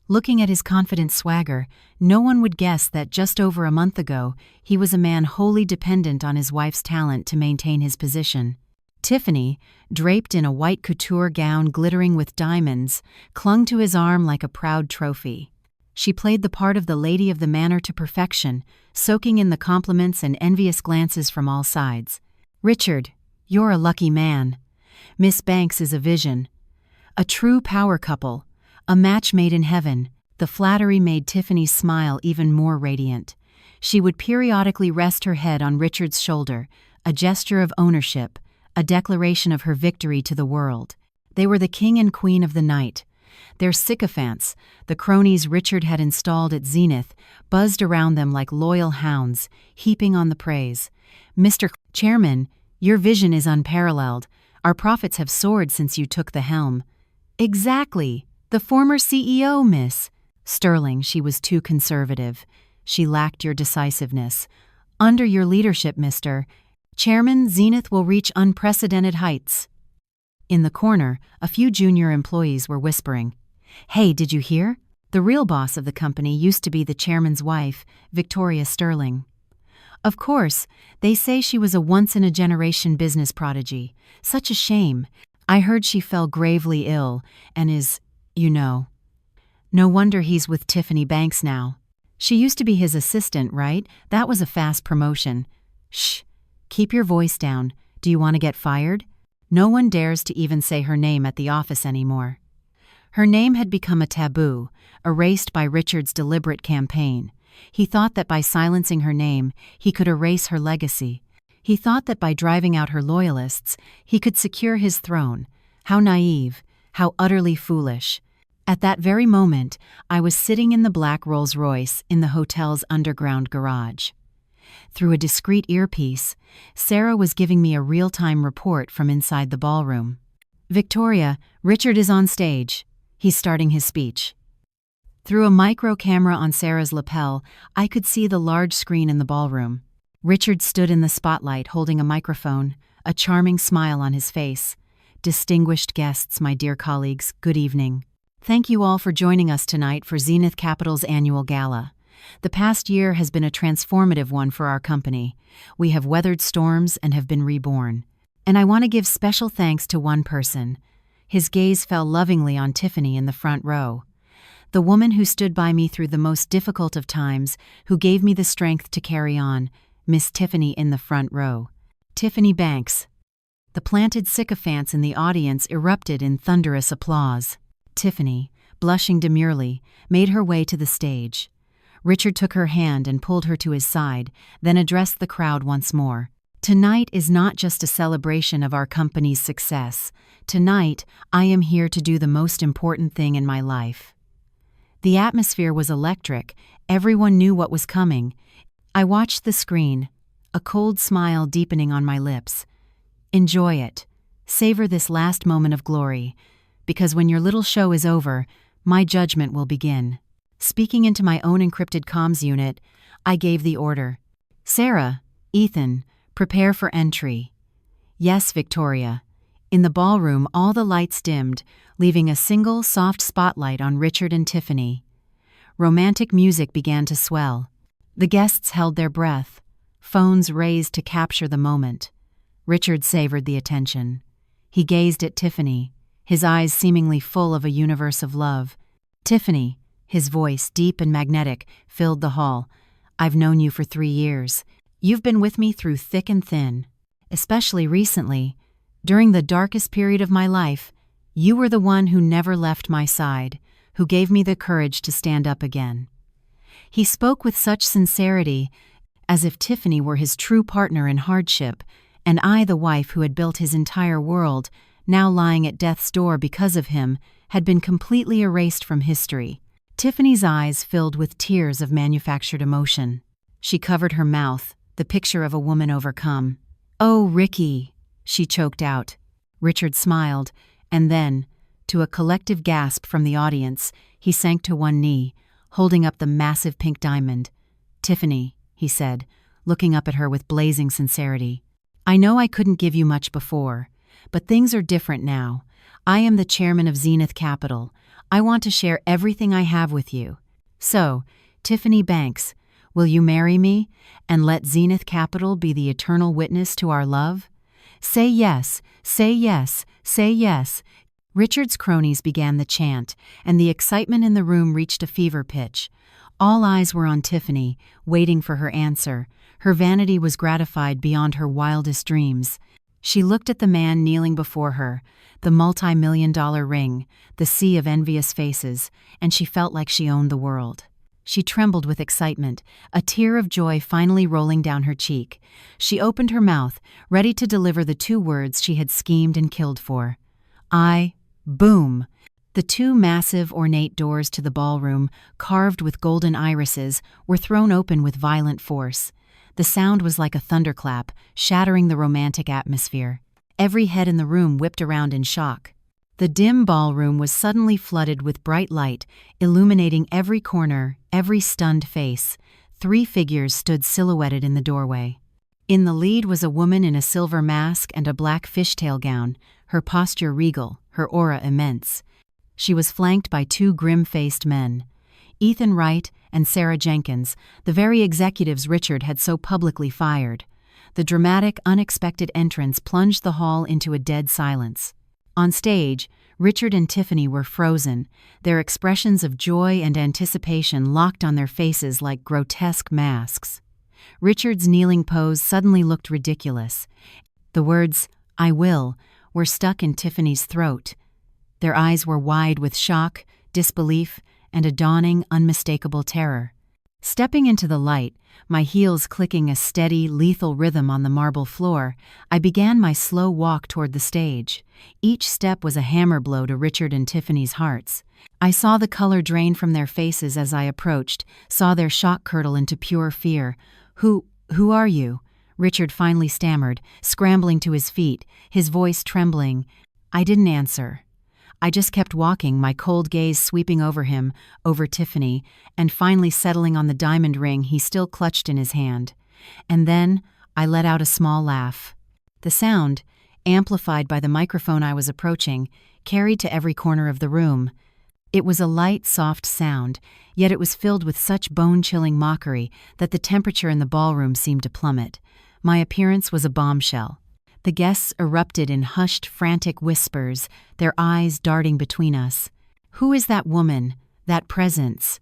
Looking at his confident swagger, no one would guess that just over a month ago, he was a man wholly dependent on his wife's talent to maintain his position. Tiffany, draped in a white couture gown glittering with diamonds, clung to his arm like a proud trophy. She played the part of the lady of the manor to perfection, soaking in the compliments and envious glances from all sides. "Richard, you're a lucky man. Miss Banks is a vision. A true power couple, a match made in heaven." The flattery made Tiffany's smile even more radiant. She would periodically rest her head on Richard's shoulder, a gesture of ownership, a declaration of her victory to the world. They were the king and queen of the night. Their sycophants, the cronies Richard had installed at Zenith, buzzed around them like loyal hounds, heaping on the praise. "Mr. Chairman, your vision is unparalleled. Our profits have soared since you took the helm." "Exactly. The former CEO, miss." "Sterling, she was too conservative. She lacked your decisiveness. Under your leadership, Mr. Chairman, Zenith will reach unprecedented heights." In the corner, a few junior employees were whispering. "Hey, did you hear? The real boss of the company used to be the chairman's wife, Victoria Sterling." "Of course, they say she was a once-in-a-generation business prodigy. Such a shame. I heard she fell gravely ill and is, you know." "No wonder he's with Tiffany Banks now. She used to be his assistant, right? That was a fast promotion." "Shh. Keep your voice down. Do you want to get fired?" No one dares to even say her name at the office anymore. Her name had become a taboo, erased by Richard's deliberate campaign. He thought that by silencing her name, he could erase her legacy. He thought that by driving out her loyalists, he could secure his throne. How naive, how utterly foolish. At that very moment, I was sitting in the black Rolls-Royce in the hotel's underground garage. Through a discreet earpiece, Sarah was giving me a real-time report from inside the ballroom. "Victoria, Richard is on stage. He's starting his speech." Through a micro camera on Sarah's lapel, I could see the large screen in the ballroom. Richard stood in the spotlight holding a microphone, a charming smile on his face. "Distinguished guests, my dear colleagues, good evening. Thank you all for joining us tonight for Zenith Capital's annual gala. The past year has been a transformative one for our company. We have weathered storms and have been reborn. And I want to give special thanks to one person." His gaze fell lovingly on Tiffany in the front row. "The woman who stood by me through the most difficult of times, who gave me the strength to carry on, Miss Tiffany in the front row. Tiffany Banks." The planted sycophants in the audience erupted in thunderous applause. Tiffany, blushing demurely, made her way to the stage. Richard took her hand and pulled her to his side, then addressed the crowd once more. "Tonight is not just a celebration of our company's success. Tonight, I am here to do the most important thing in my life." The atmosphere was electric. Everyone knew what was coming. I watched the screen, a cold smile deepening on my lips. "Enjoy it. Savor this last moment of glory. Because when your little show is over, my judgment will begin." Speaking into my own encrypted comms unit, I gave the order. "Sarah, Ethan, prepare for entry." "Yes, Victoria." In the ballroom, all the lights dimmed, leaving a single soft spotlight on Richard and Tiffany. Romantic music began to swell. The guests held their breath, phones raised to capture the moment. Richard savored the attention. He gazed at Tiffany, his eyes seemingly full of a universe of love. "Tiffany," his voice, deep and magnetic, filled the hall. "I've known you for 3 years. You've been with me through thick and thin. Especially recently, during the darkest period of my life, you were the one who never left my side, who gave me the courage to stand up again." He spoke with such sincerity, as if Tiffany were his true partner in hardship, and I the wife who had built his entire world, now lying at death's door because of him, had been completely erased from history. Tiffany's eyes filled with tears of manufactured emotion. She covered her mouth, the picture of a woman overcome. "Oh, Ricky," she choked out. Richard smiled, and then, to a collective gasp from the audience, he sank to one knee, holding up the massive pink diamond. "Tiffany," he said, looking up at her with blazing sincerity. "I know I couldn't give you much before, but things are different now. I am the chairman of Zenith Capital. I want to share everything I have with you. So, Tiffany Banks, will you marry me and let Zenith Capital be the eternal witness to our love? Say yes, say yes, say yes." Richard's cronies began the chant, and the excitement in the room reached a fever pitch. All eyes were on Tiffany, waiting for her answer. Her vanity was gratified beyond her wildest dreams. She looked at the man kneeling before her, the multi-million-dollar ring, the sea of envious faces, and she felt like she owned the world. She trembled with excitement, a tear of joy finally rolling down her cheek. She opened her mouth, ready to deliver the 2 words she had schemed and killed for. Boom! The 2 massive, ornate doors to the ballroom, carved with golden irises, were thrown open with violent force. The sound was like a thunderclap, shattering the romantic atmosphere. Every head in the room whipped around in shock. The dim ballroom was suddenly flooded with bright light, illuminating every corner, every stunned face. 3 figures stood silhouetted in the doorway. In the lead was a woman in a silver mask and a black fishtail gown, her posture regal, her aura immense. She was flanked by 2 grim-faced men, Ethan Wright and Sarah Jenkins, the very executives Richard had so publicly fired. The dramatic, unexpected entrance plunged the hall into a dead silence. On stage, Richard and Tiffany were frozen, their expressions of joy and anticipation locked on their faces like grotesque masks. Richard's kneeling pose suddenly looked ridiculous. The words, "I will," were stuck in Tiffany's throat. Their eyes were wide with shock, disbelief, and a dawning, unmistakable terror. Stepping into the light, my heels clicking a steady, lethal rhythm on the marble floor, I began my slow walk toward the stage. Each step was a hammer blow to Richard and Tiffany's hearts. I saw the color drain from their faces as I approached, saw their shock curdle into pure fear. Who are you?" Richard finally stammered, scrambling to his feet, his voice trembling. I didn't answer. I just kept walking, my cold gaze sweeping over him, over Tiffany, and finally settling on the diamond ring he still clutched in his hand. And then I let out a small laugh. The sound, amplified by the microphone I was approaching, carried to every corner of the room. It was a light, soft sound, yet it was filled with such bone-chilling mockery that the temperature in the ballroom seemed to plummet. My appearance was a bombshell. The guests erupted in hushed, frantic whispers, their eyes darting between us. "Who is that woman? That presence?"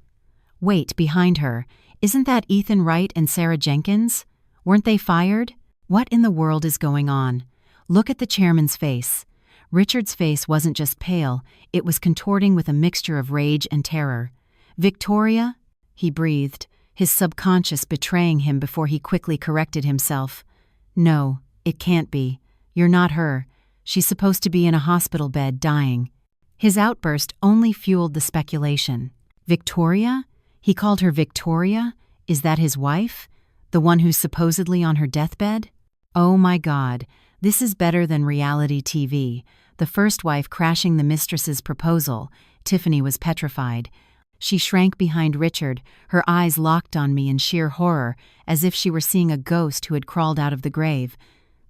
"Wait, behind her. Isn't that Ethan Wright and Sarah Jenkins? Weren't they fired? What in the world is going on? Look at the chairman's face." Richard's face wasn't just pale, it was contorting with a mixture of rage and terror. "Victoria?" he breathed, his subconscious betraying him before he quickly corrected himself. "No. It can't be. You're not her. She's supposed to be in a hospital bed, dying." His outburst only fueled the speculation. "Victoria? He called her Victoria? Is that his wife? The one who's supposedly on her deathbed? Oh my God, this is better than reality TV. The first wife crashing the mistress's proposal." Tiffany was petrified. She shrank behind Richard, her eyes locked on me in sheer horror, as if she were seeing a ghost who had crawled out of the grave.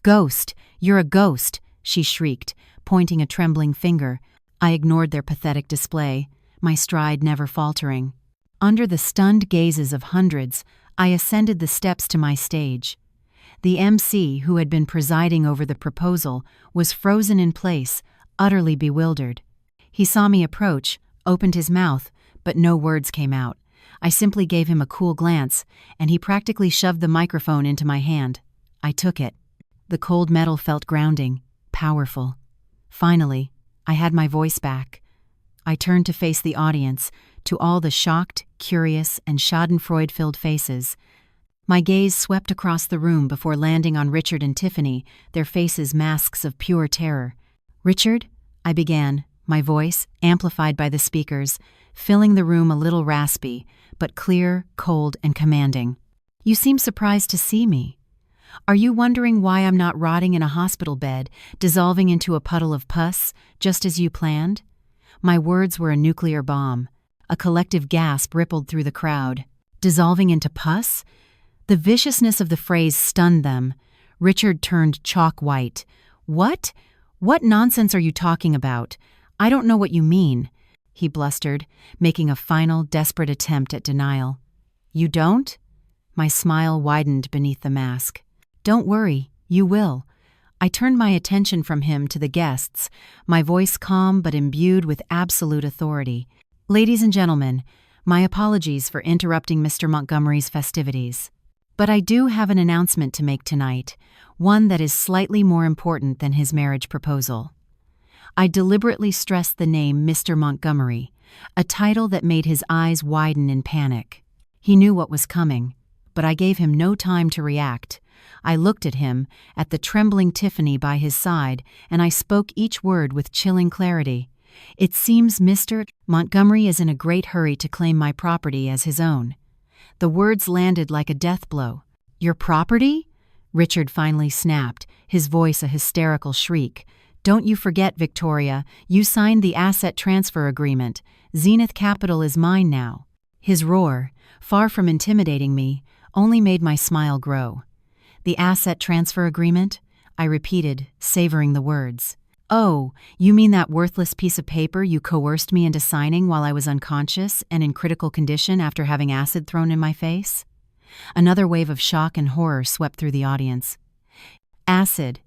"Ghost! You're a ghost!" she shrieked, pointing a trembling finger. I ignored their pathetic display, my stride never faltering. Under the stunned gazes of hundreds, I ascended the steps to my stage. The MC, who had been presiding over the proposal, was frozen in place, utterly bewildered. He saw me approach, opened his mouth, but no words came out. I simply gave him a cool glance, and he practically shoved the microphone into my hand. I took it. The cold metal felt grounding, powerful. Finally, I had my voice back. I turned to face the audience, to all the shocked, curious, and schadenfreude-filled faces. My gaze swept across the room before landing on Richard and Tiffany, their faces masks of pure terror. "Richard," I began, my voice, amplified by the speakers, filling the room a little raspy, but clear, cold, and commanding. "You seem surprised to see me. Are you wondering why I'm not rotting in a hospital bed, dissolving into a puddle of pus, just as you planned?" My words were a nuclear bomb. A collective gasp rippled through the crowd. Dissolving into pus? The viciousness of the phrase stunned them. Richard turned chalk white. "What? What nonsense are you talking about? I don't know what you mean," he blustered, making a final, desperate attempt at denial. "You don't?" My smile widened beneath the mask. "Don't worry, you will." I turned my attention from him to the guests, my voice calm but imbued with absolute authority. "Ladies and gentlemen, my apologies for interrupting Mr. Montgomery's festivities. But I do have an announcement to make tonight, one that is slightly more important than his marriage proposal." I deliberately stressed the name Mr. Montgomery, a title that made his eyes widen in panic. He knew what was coming, but I gave him no time to react. I looked at him, at the trembling Tiffany by his side, and I spoke each word with chilling clarity. "It seems Mr. Montgomery is in a great hurry to claim my property as his own." The words landed like a death blow. "Your property?" Richard finally snapped, his voice a hysterical shriek. "Don't you forget, Victoria, you signed the asset transfer agreement. Zenith Capital is mine now." His roar, far from intimidating me, only made my smile grow. "The asset transfer agreement?" I repeated, savoring the words. "Oh, you mean that worthless piece of paper you coerced me into signing while I was unconscious and in critical condition after having acid thrown in my face?" Another wave of shock and horror swept through the audience. Acid.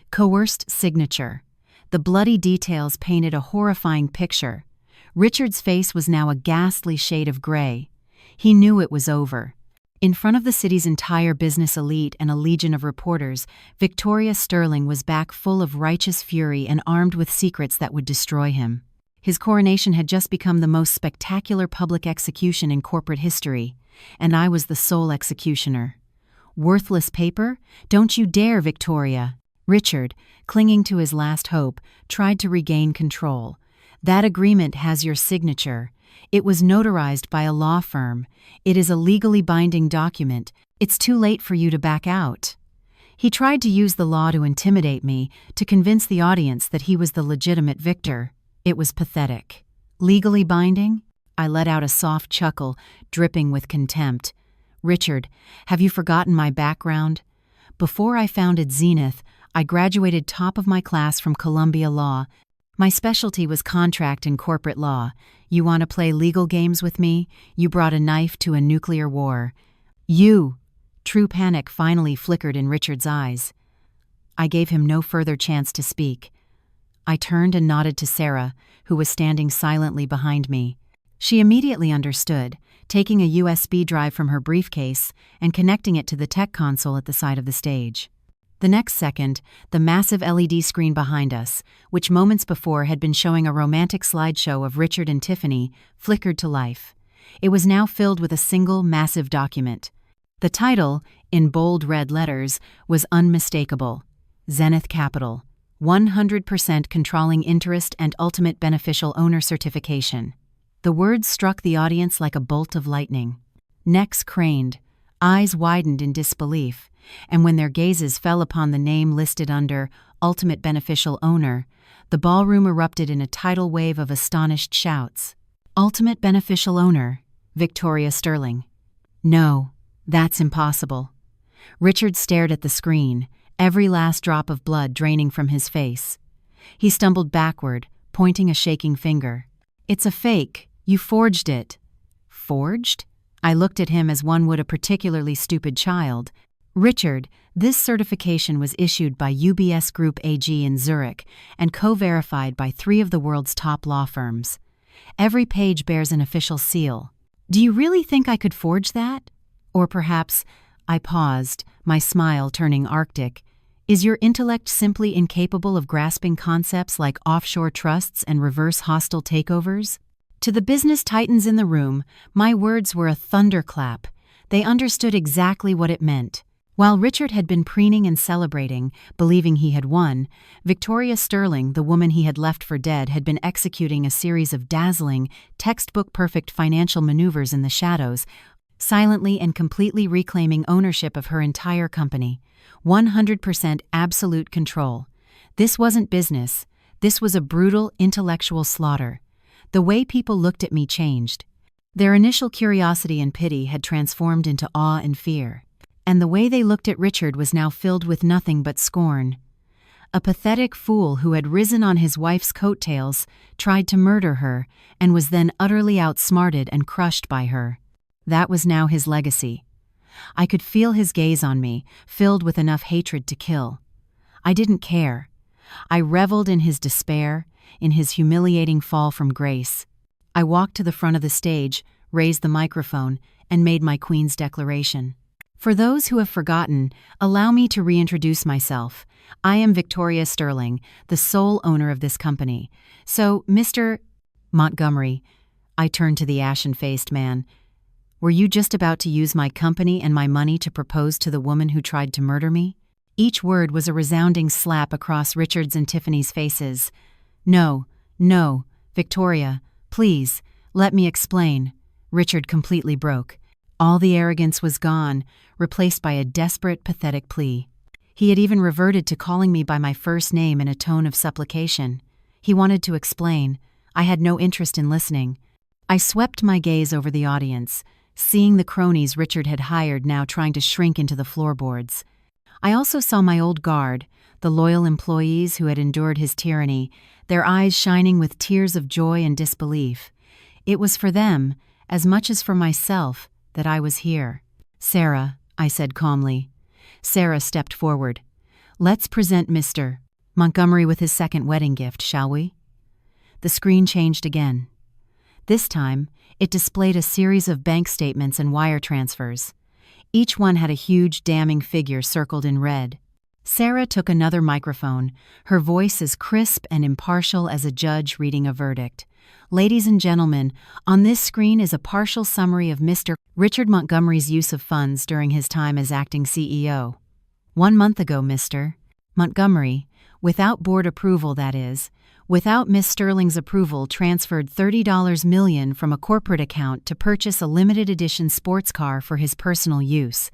Coerced signature. The bloody details painted a horrifying picture. Richard's face was now a ghastly shade of gray. He knew it was over. In front of the city's entire business elite and a legion of reporters, Victoria Sterling was back full of righteous fury and armed with secrets that would destroy him. His coronation had just become the most spectacular public execution in corporate history, and I was the sole executioner. "Worthless paper? Don't you dare, Victoria!" Richard, clinging to his last hope, tried to regain control. "That agreement has your signature. It was notarized by a law firm. It is a legally binding document. It's too late for you to back out." He tried to use the law to intimidate me, to convince the audience that he was the legitimate victor. It was pathetic. "Legally binding?" I let out a soft chuckle, dripping with contempt. "Richard, have you forgotten my background? Before I founded Zenith, I graduated top of my class from Columbia Law. My specialty was contract and corporate law. You want to play legal games with me? You brought a knife to a nuclear war." "You!" True panic finally flickered in Richard's eyes. I gave him no further chance to speak. I turned and nodded to Sarah, who was standing silently behind me. She immediately understood, taking a USB drive from her briefcase and connecting it to the tech console at the side of the stage. The next second, the massive LED screen behind us, which moments before had been showing a romantic slideshow of Richard and Tiffany, flickered to life. It was now filled with a single, massive document. The title, in bold red letters, was unmistakable: Zenith Capital, 100% controlling interest and ultimate beneficial owner certification. The words struck the audience like a bolt of lightning. Necks craned, eyes widened in disbelief, and when their gazes fell upon the name listed under Ultimate Beneficial Owner, the ballroom erupted in a tidal wave of astonished shouts. "Ultimate Beneficial Owner, Victoria Sterling." "No, that's impossible." Richard stared at the screen, every last drop of blood draining from his face. He stumbled backward, pointing a shaking finger. "It's a fake. You forged it." "Forged?" I looked at him as one would a particularly stupid child. "Richard, this certification was issued by UBS Group AG in Zurich and co-verified by 3 of the world's top law firms. Every page bears an official seal. Do you really think I could forge that? Or perhaps," I paused, my smile turning arctic, "is your intellect simply incapable of grasping concepts like offshore trusts and reverse hostile takeovers?" To the business titans in the room, my words were a thunderclap. They understood exactly what it meant. While Richard had been preening and celebrating, believing he had won, Victoria Sterling, the woman he had left for dead, had been executing a series of dazzling, textbook-perfect financial maneuvers in the shadows, silently and completely reclaiming ownership of her entire company. 100% absolute control. This wasn't business. This was a brutal, intellectual slaughter. The way people looked at me changed. Their initial curiosity and pity had transformed into awe and fear. And the way they looked at Richard was now filled with nothing but scorn. A pathetic fool who had risen on his wife's coattails, tried to murder her, and was then utterly outsmarted and crushed by her. That was now his legacy. I could feel his gaze on me, filled with enough hatred to kill. I didn't care. I reveled in his despair, in his humiliating fall from grace. I walked to the front of the stage, raised the microphone, and made my Queen's declaration. For those who have forgotten, allow me to reintroduce myself. I am Victoria Sterling, the sole owner of this company. So, Mr. Montgomery, I turned to the ashen-faced man, were you just about to use my company and my money to propose to the woman who tried to murder me? Each word was a resounding slap across Richard's and Tiffany's faces. No, Victoria, please, let me explain. Richard completely broke. All the arrogance was gone, replaced by a desperate, pathetic plea. He had even reverted to calling me by my first name in a tone of supplication. He wanted to explain. I had no interest in listening. I swept my gaze over the audience, seeing the cronies Richard had hired now trying to shrink into the floorboards. I also saw my old guard, the loyal employees who had endured his tyranny, their eyes shining with tears of joy and disbelief. It was for them, as much as for myself, that I was here. "Sarah," I said calmly. Sarah stepped forward. "Let's present Mr. Montgomery with his second wedding gift, shall we?" The screen changed again. This time, it displayed a series of bank statements and wire transfers. Each one had a huge, damning figure circled in red. Sarah took another microphone, her voice as crisp and impartial as a judge reading a verdict. "Ladies and gentlemen, on this screen is a partial summary of Mr. Richard Montgomery's use of funds during his time as acting CEO. 1 month ago, Mr. Montgomery, without board approval that is, without Miss Sterling's approval, transferred $30 million from a corporate account to purchase a limited edition sports car for his personal use.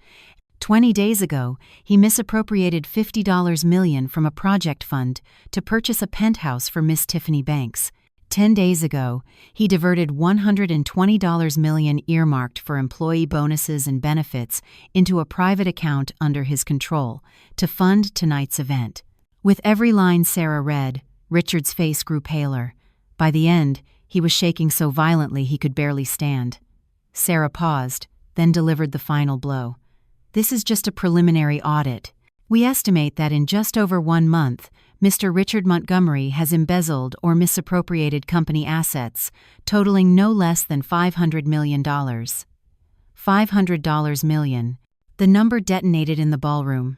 20 days ago, he misappropriated $50 million from a project fund to purchase a penthouse for Miss Tiffany Banks. 10 days ago, he diverted $120 million earmarked for employee bonuses and benefits into a private account under his control to fund tonight's event." With every line Sarah read, Richard's face grew paler. By the end, he was shaking so violently he could barely stand. Sarah paused, then delivered the final blow. "This is just a preliminary audit. We estimate that in just over 1 month, Mr. Richard Montgomery has embezzled or misappropriated company assets, totaling no less than $500 million. $500 million. The number detonated in the ballroom.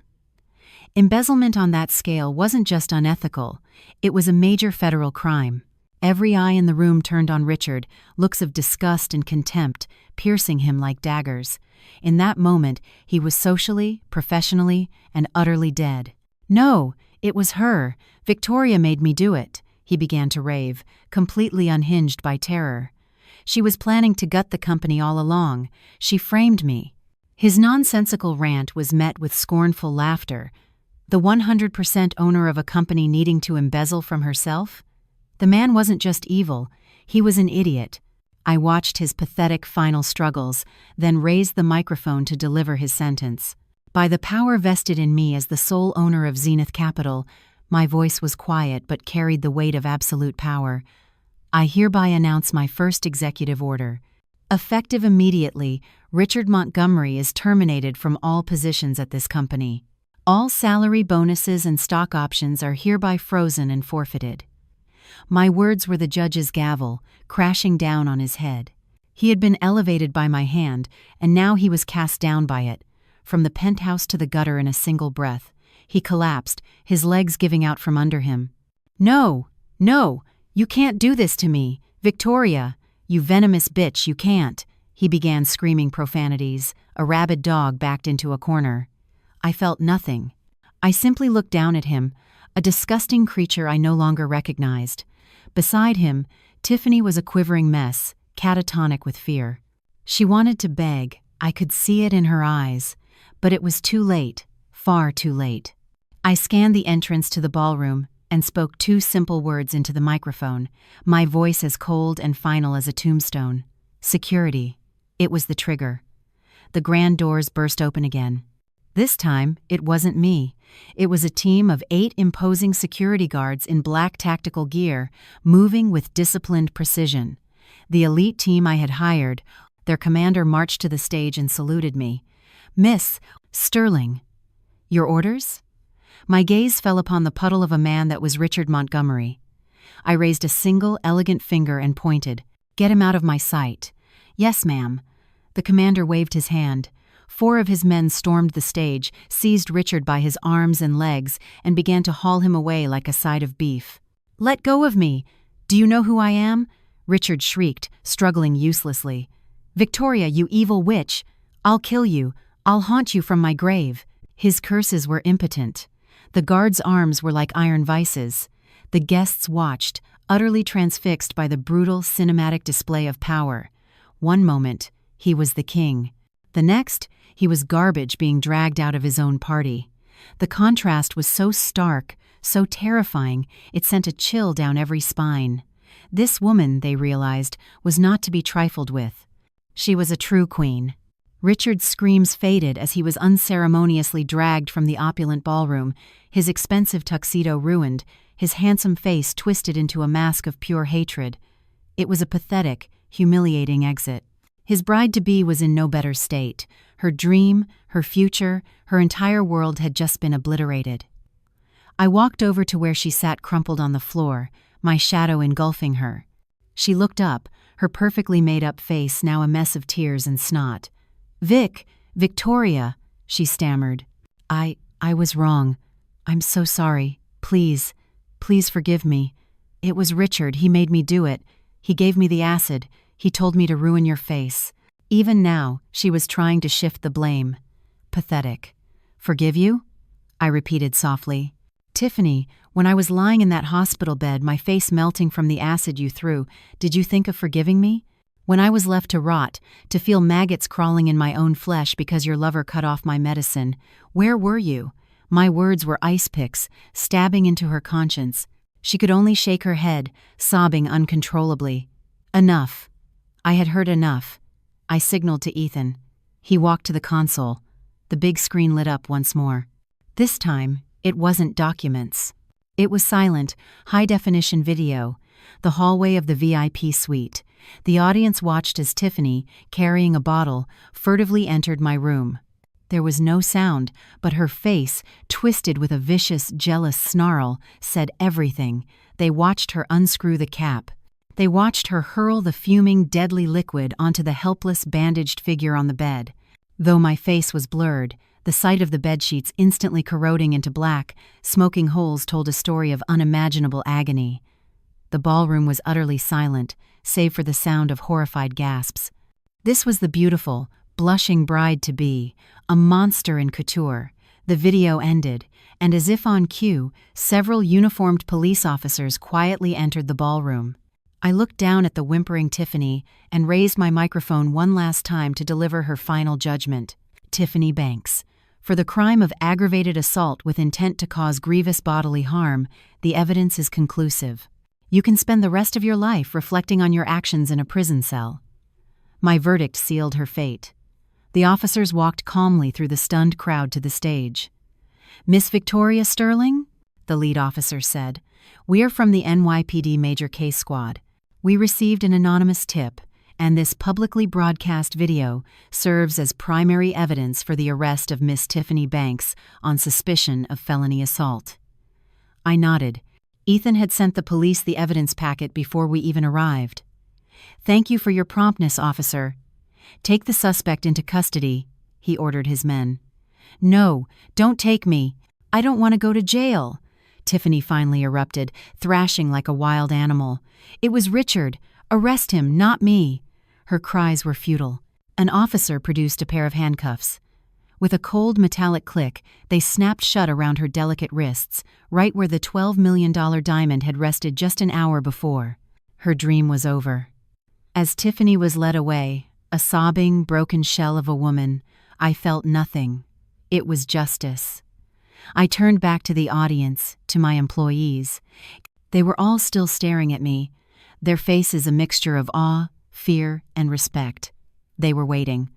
Embezzlement on that scale wasn't just unethical, it was a major federal crime. Every eye in the room turned on Richard, looks of disgust and contempt, piercing him like daggers. In that moment, he was socially, professionally, and utterly dead. "No, it was her. Victoria made me do it," he began to rave, completely unhinged by terror. "She was planning to gut the company all along. She framed me." His nonsensical rant was met with scornful laughter. The 100% owner of a company needing to embezzle from herself? The man wasn't just evil, he was an idiot. I watched his pathetic final struggles, then raised the microphone to deliver his sentence. By the power vested in me as the sole owner of Zenith Capital, my voice was quiet but carried the weight of absolute power. I hereby announce my first executive order. Effective immediately, Richard Montgomery is terminated from all positions at this company. All salary bonuses and stock options are hereby frozen and forfeited. My words were the judge's gavel, crashing down on his head. He had been elevated by my hand, and now he was cast down by it. From the penthouse to the gutter in a single breath, he collapsed, his legs giving out from under him. "No, no, you can't do this to me, Victoria, you venomous bitch, you can't," he began screaming profanities, a rabid dog backed into a corner. I felt nothing. I simply looked down at him, a disgusting creature I no longer recognized. Beside him, Tiffany was a quivering mess, catatonic with fear. She wanted to beg, I could see it in her eyes, but it was too late, far too late. I scanned the entrance to the ballroom and spoke 2 simple words into the microphone, my voice as cold and final as a tombstone. Security. It was the trigger. The grand doors burst open again. This time, it wasn't me. It was a team of 8 imposing security guards in black tactical gear, moving with disciplined precision. The elite team I had hired, their commander marched to the stage and saluted me. "Miss Sterling." "Your orders?" My gaze fell upon the puddle of a man that was Richard Montgomery. I raised a single, elegant finger and pointed. "Get him out of my sight." "Yes, ma'am." The commander waved his hand. 4 of his men stormed the stage, seized Richard by his arms and legs, and began to haul him away like a side of beef. "Let go of me! Do you know who I am?" Richard shrieked, struggling uselessly. "Victoria, you evil witch! I'll kill you! I'll haunt you from my grave!" His curses were impotent. The guards' arms were like iron vices. The guests watched, utterly transfixed by the brutal, cinematic display of power. One moment, he was the king. The next, he was garbage being dragged out of his own party. The contrast was so stark, so terrifying, it sent a chill down every spine. This woman, they realized, was not to be trifled with. She was a true queen. Richard's screams faded as he was unceremoniously dragged from the opulent ballroom, his expensive tuxedo ruined, his handsome face twisted into a mask of pure hatred. It was a pathetic, humiliating exit. His bride-to-be was in no better state. Her dream, her future, her entire world had just been obliterated. I walked over to where she sat crumpled on the floor, my shadow engulfing her. She looked up, her perfectly made-up face now a mess of tears and snot. Victoria, she stammered. I was wrong. I'm so sorry. Please forgive me. It was Richard, he made me do it. He gave me the acid. He told me to ruin your face." Even now, she was trying to shift the blame. Pathetic. "Forgive you?" I repeated softly. "Tiffany, when I was lying in that hospital bed, my face melting from the acid you threw, did you think of forgiving me? When I was left to rot, to feel maggots crawling in my own flesh because your lover cut off my medicine, where were you?" My words were ice picks, stabbing into her conscience. She could only shake her head, sobbing uncontrollably. "Enough. I had heard enough." I signaled to Ethan. He walked to the console. The big screen lit up once more. This time, it wasn't documents. It was silent, high-definition video, the hallway of the VIP suite. The audience watched as Tiffany, carrying a bottle, furtively entered my room. There was no sound, but her face, twisted with a vicious, jealous snarl, said everything. They watched her unscrew the cap. They watched her hurl the fuming, deadly liquid onto the helpless, bandaged figure on the bed. Though my face was blurred, the sight of the bedsheets instantly corroding into black, smoking holes told a story of unimaginable agony. The ballroom was utterly silent, save for the sound of horrified gasps. This was the beautiful, blushing bride-to-be, a monster in couture. The video ended, and as if on cue, several uniformed police officers quietly entered the ballroom. I looked down at the whimpering Tiffany and raised my microphone one last time to deliver her final judgment. Tiffany Banks. For the crime of aggravated assault with intent to cause grievous bodily harm, the evidence is conclusive. You can spend the rest of your life reflecting on your actions in a prison cell. My verdict sealed her fate. The officers walked calmly through the stunned crowd to the stage. "Miss Victoria Sterling?" the lead officer said. "We are from the NYPD Major Case Squad. We received an anonymous tip, and this publicly broadcast video serves as primary evidence for the arrest of Miss Tiffany Banks on suspicion of felony assault." I nodded. Ethan had sent the police the evidence packet before we even arrived. "Thank you for your promptness, officer. Take the suspect into custody," he ordered his men. "No, don't take me. I don't want to go to jail," Tiffany finally erupted, thrashing like a wild animal. "It was Richard. Arrest him, not me." Her cries were futile. An officer produced a pair of handcuffs. With a cold metallic click, they snapped shut around her delicate wrists, right where the $12 million diamond had rested just an hour before. Her dream was over. As Tiffany was led away, a sobbing, broken shell of a woman, I felt nothing. It was justice. I turned back to the audience, to my employees. They were all still staring at me, their faces a mixture of awe, fear, and respect. They were waiting.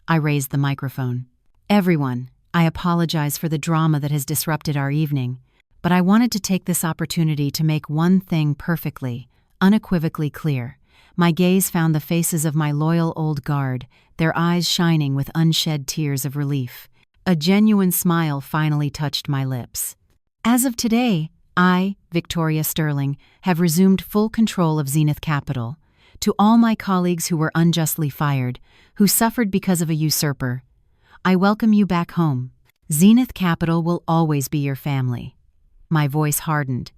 I raised the microphone. "Everyone, I apologize for the drama that has disrupted our evening, but I wanted to take this opportunity to make one thing perfectly, unequivocally clear. My gaze found the faces of my loyal old guard, their eyes shining with unshed tears of relief. A genuine smile finally touched my lips. As of today, I, Victoria Sterling, have resumed full control of Zenith Capital. To all my colleagues who were unjustly fired, who suffered because of a usurper, I welcome you back home. Zenith Capital will always be your family." My voice hardened.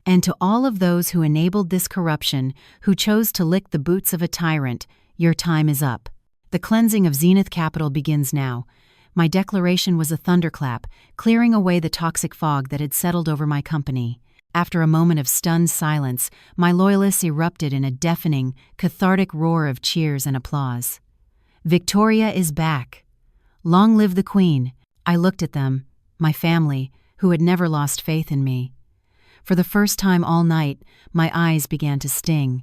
"And to all of those who enabled this corruption, who chose to lick the boots of a tyrant, your time is up. The cleansing of Zenith Capital begins now." My declaration was a thunderclap, clearing away the toxic fog that had settled over my company. After a moment of stunned silence, my loyalists erupted in a deafening, cathartic roar of cheers and applause. "Victoria is back. Long live the Queen." I looked at them, my family, who had never lost faith in me. For the first time all night, my eyes began to sting.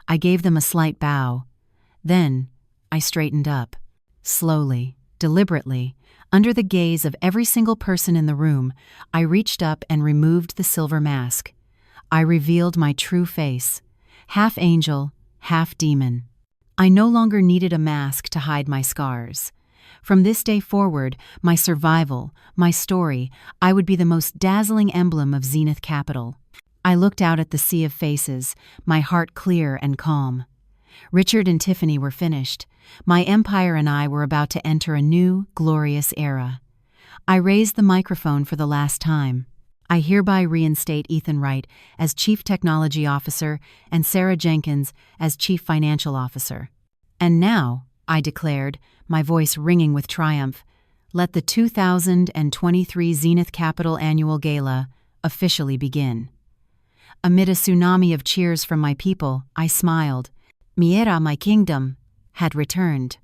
I gave them a slight bow. Then, I straightened up. Slowly, deliberately, under the gaze of every single person in the room, I reached up and removed the silver mask. I revealed my true face, half angel, half demon. I no longer needed a mask to hide my scars. From this day forward, my survival, my story, I would be the most dazzling emblem of Zenith Capital. I looked out at the sea of faces, my heart clear and calm. Richard and Tiffany were finished. My empire and I were about to enter a new, glorious era. I raised the microphone for the last time. I hereby reinstate Ethan Wright as Chief Technology Officer and Sarah Jenkins as Chief Financial Officer. And now, I declared, my voice ringing with triumph, let the 2023 Zenith Capital Annual Gala officially begin. Amid a tsunami of cheers from my people, I smiled. Mi era, my kingdom, had returned.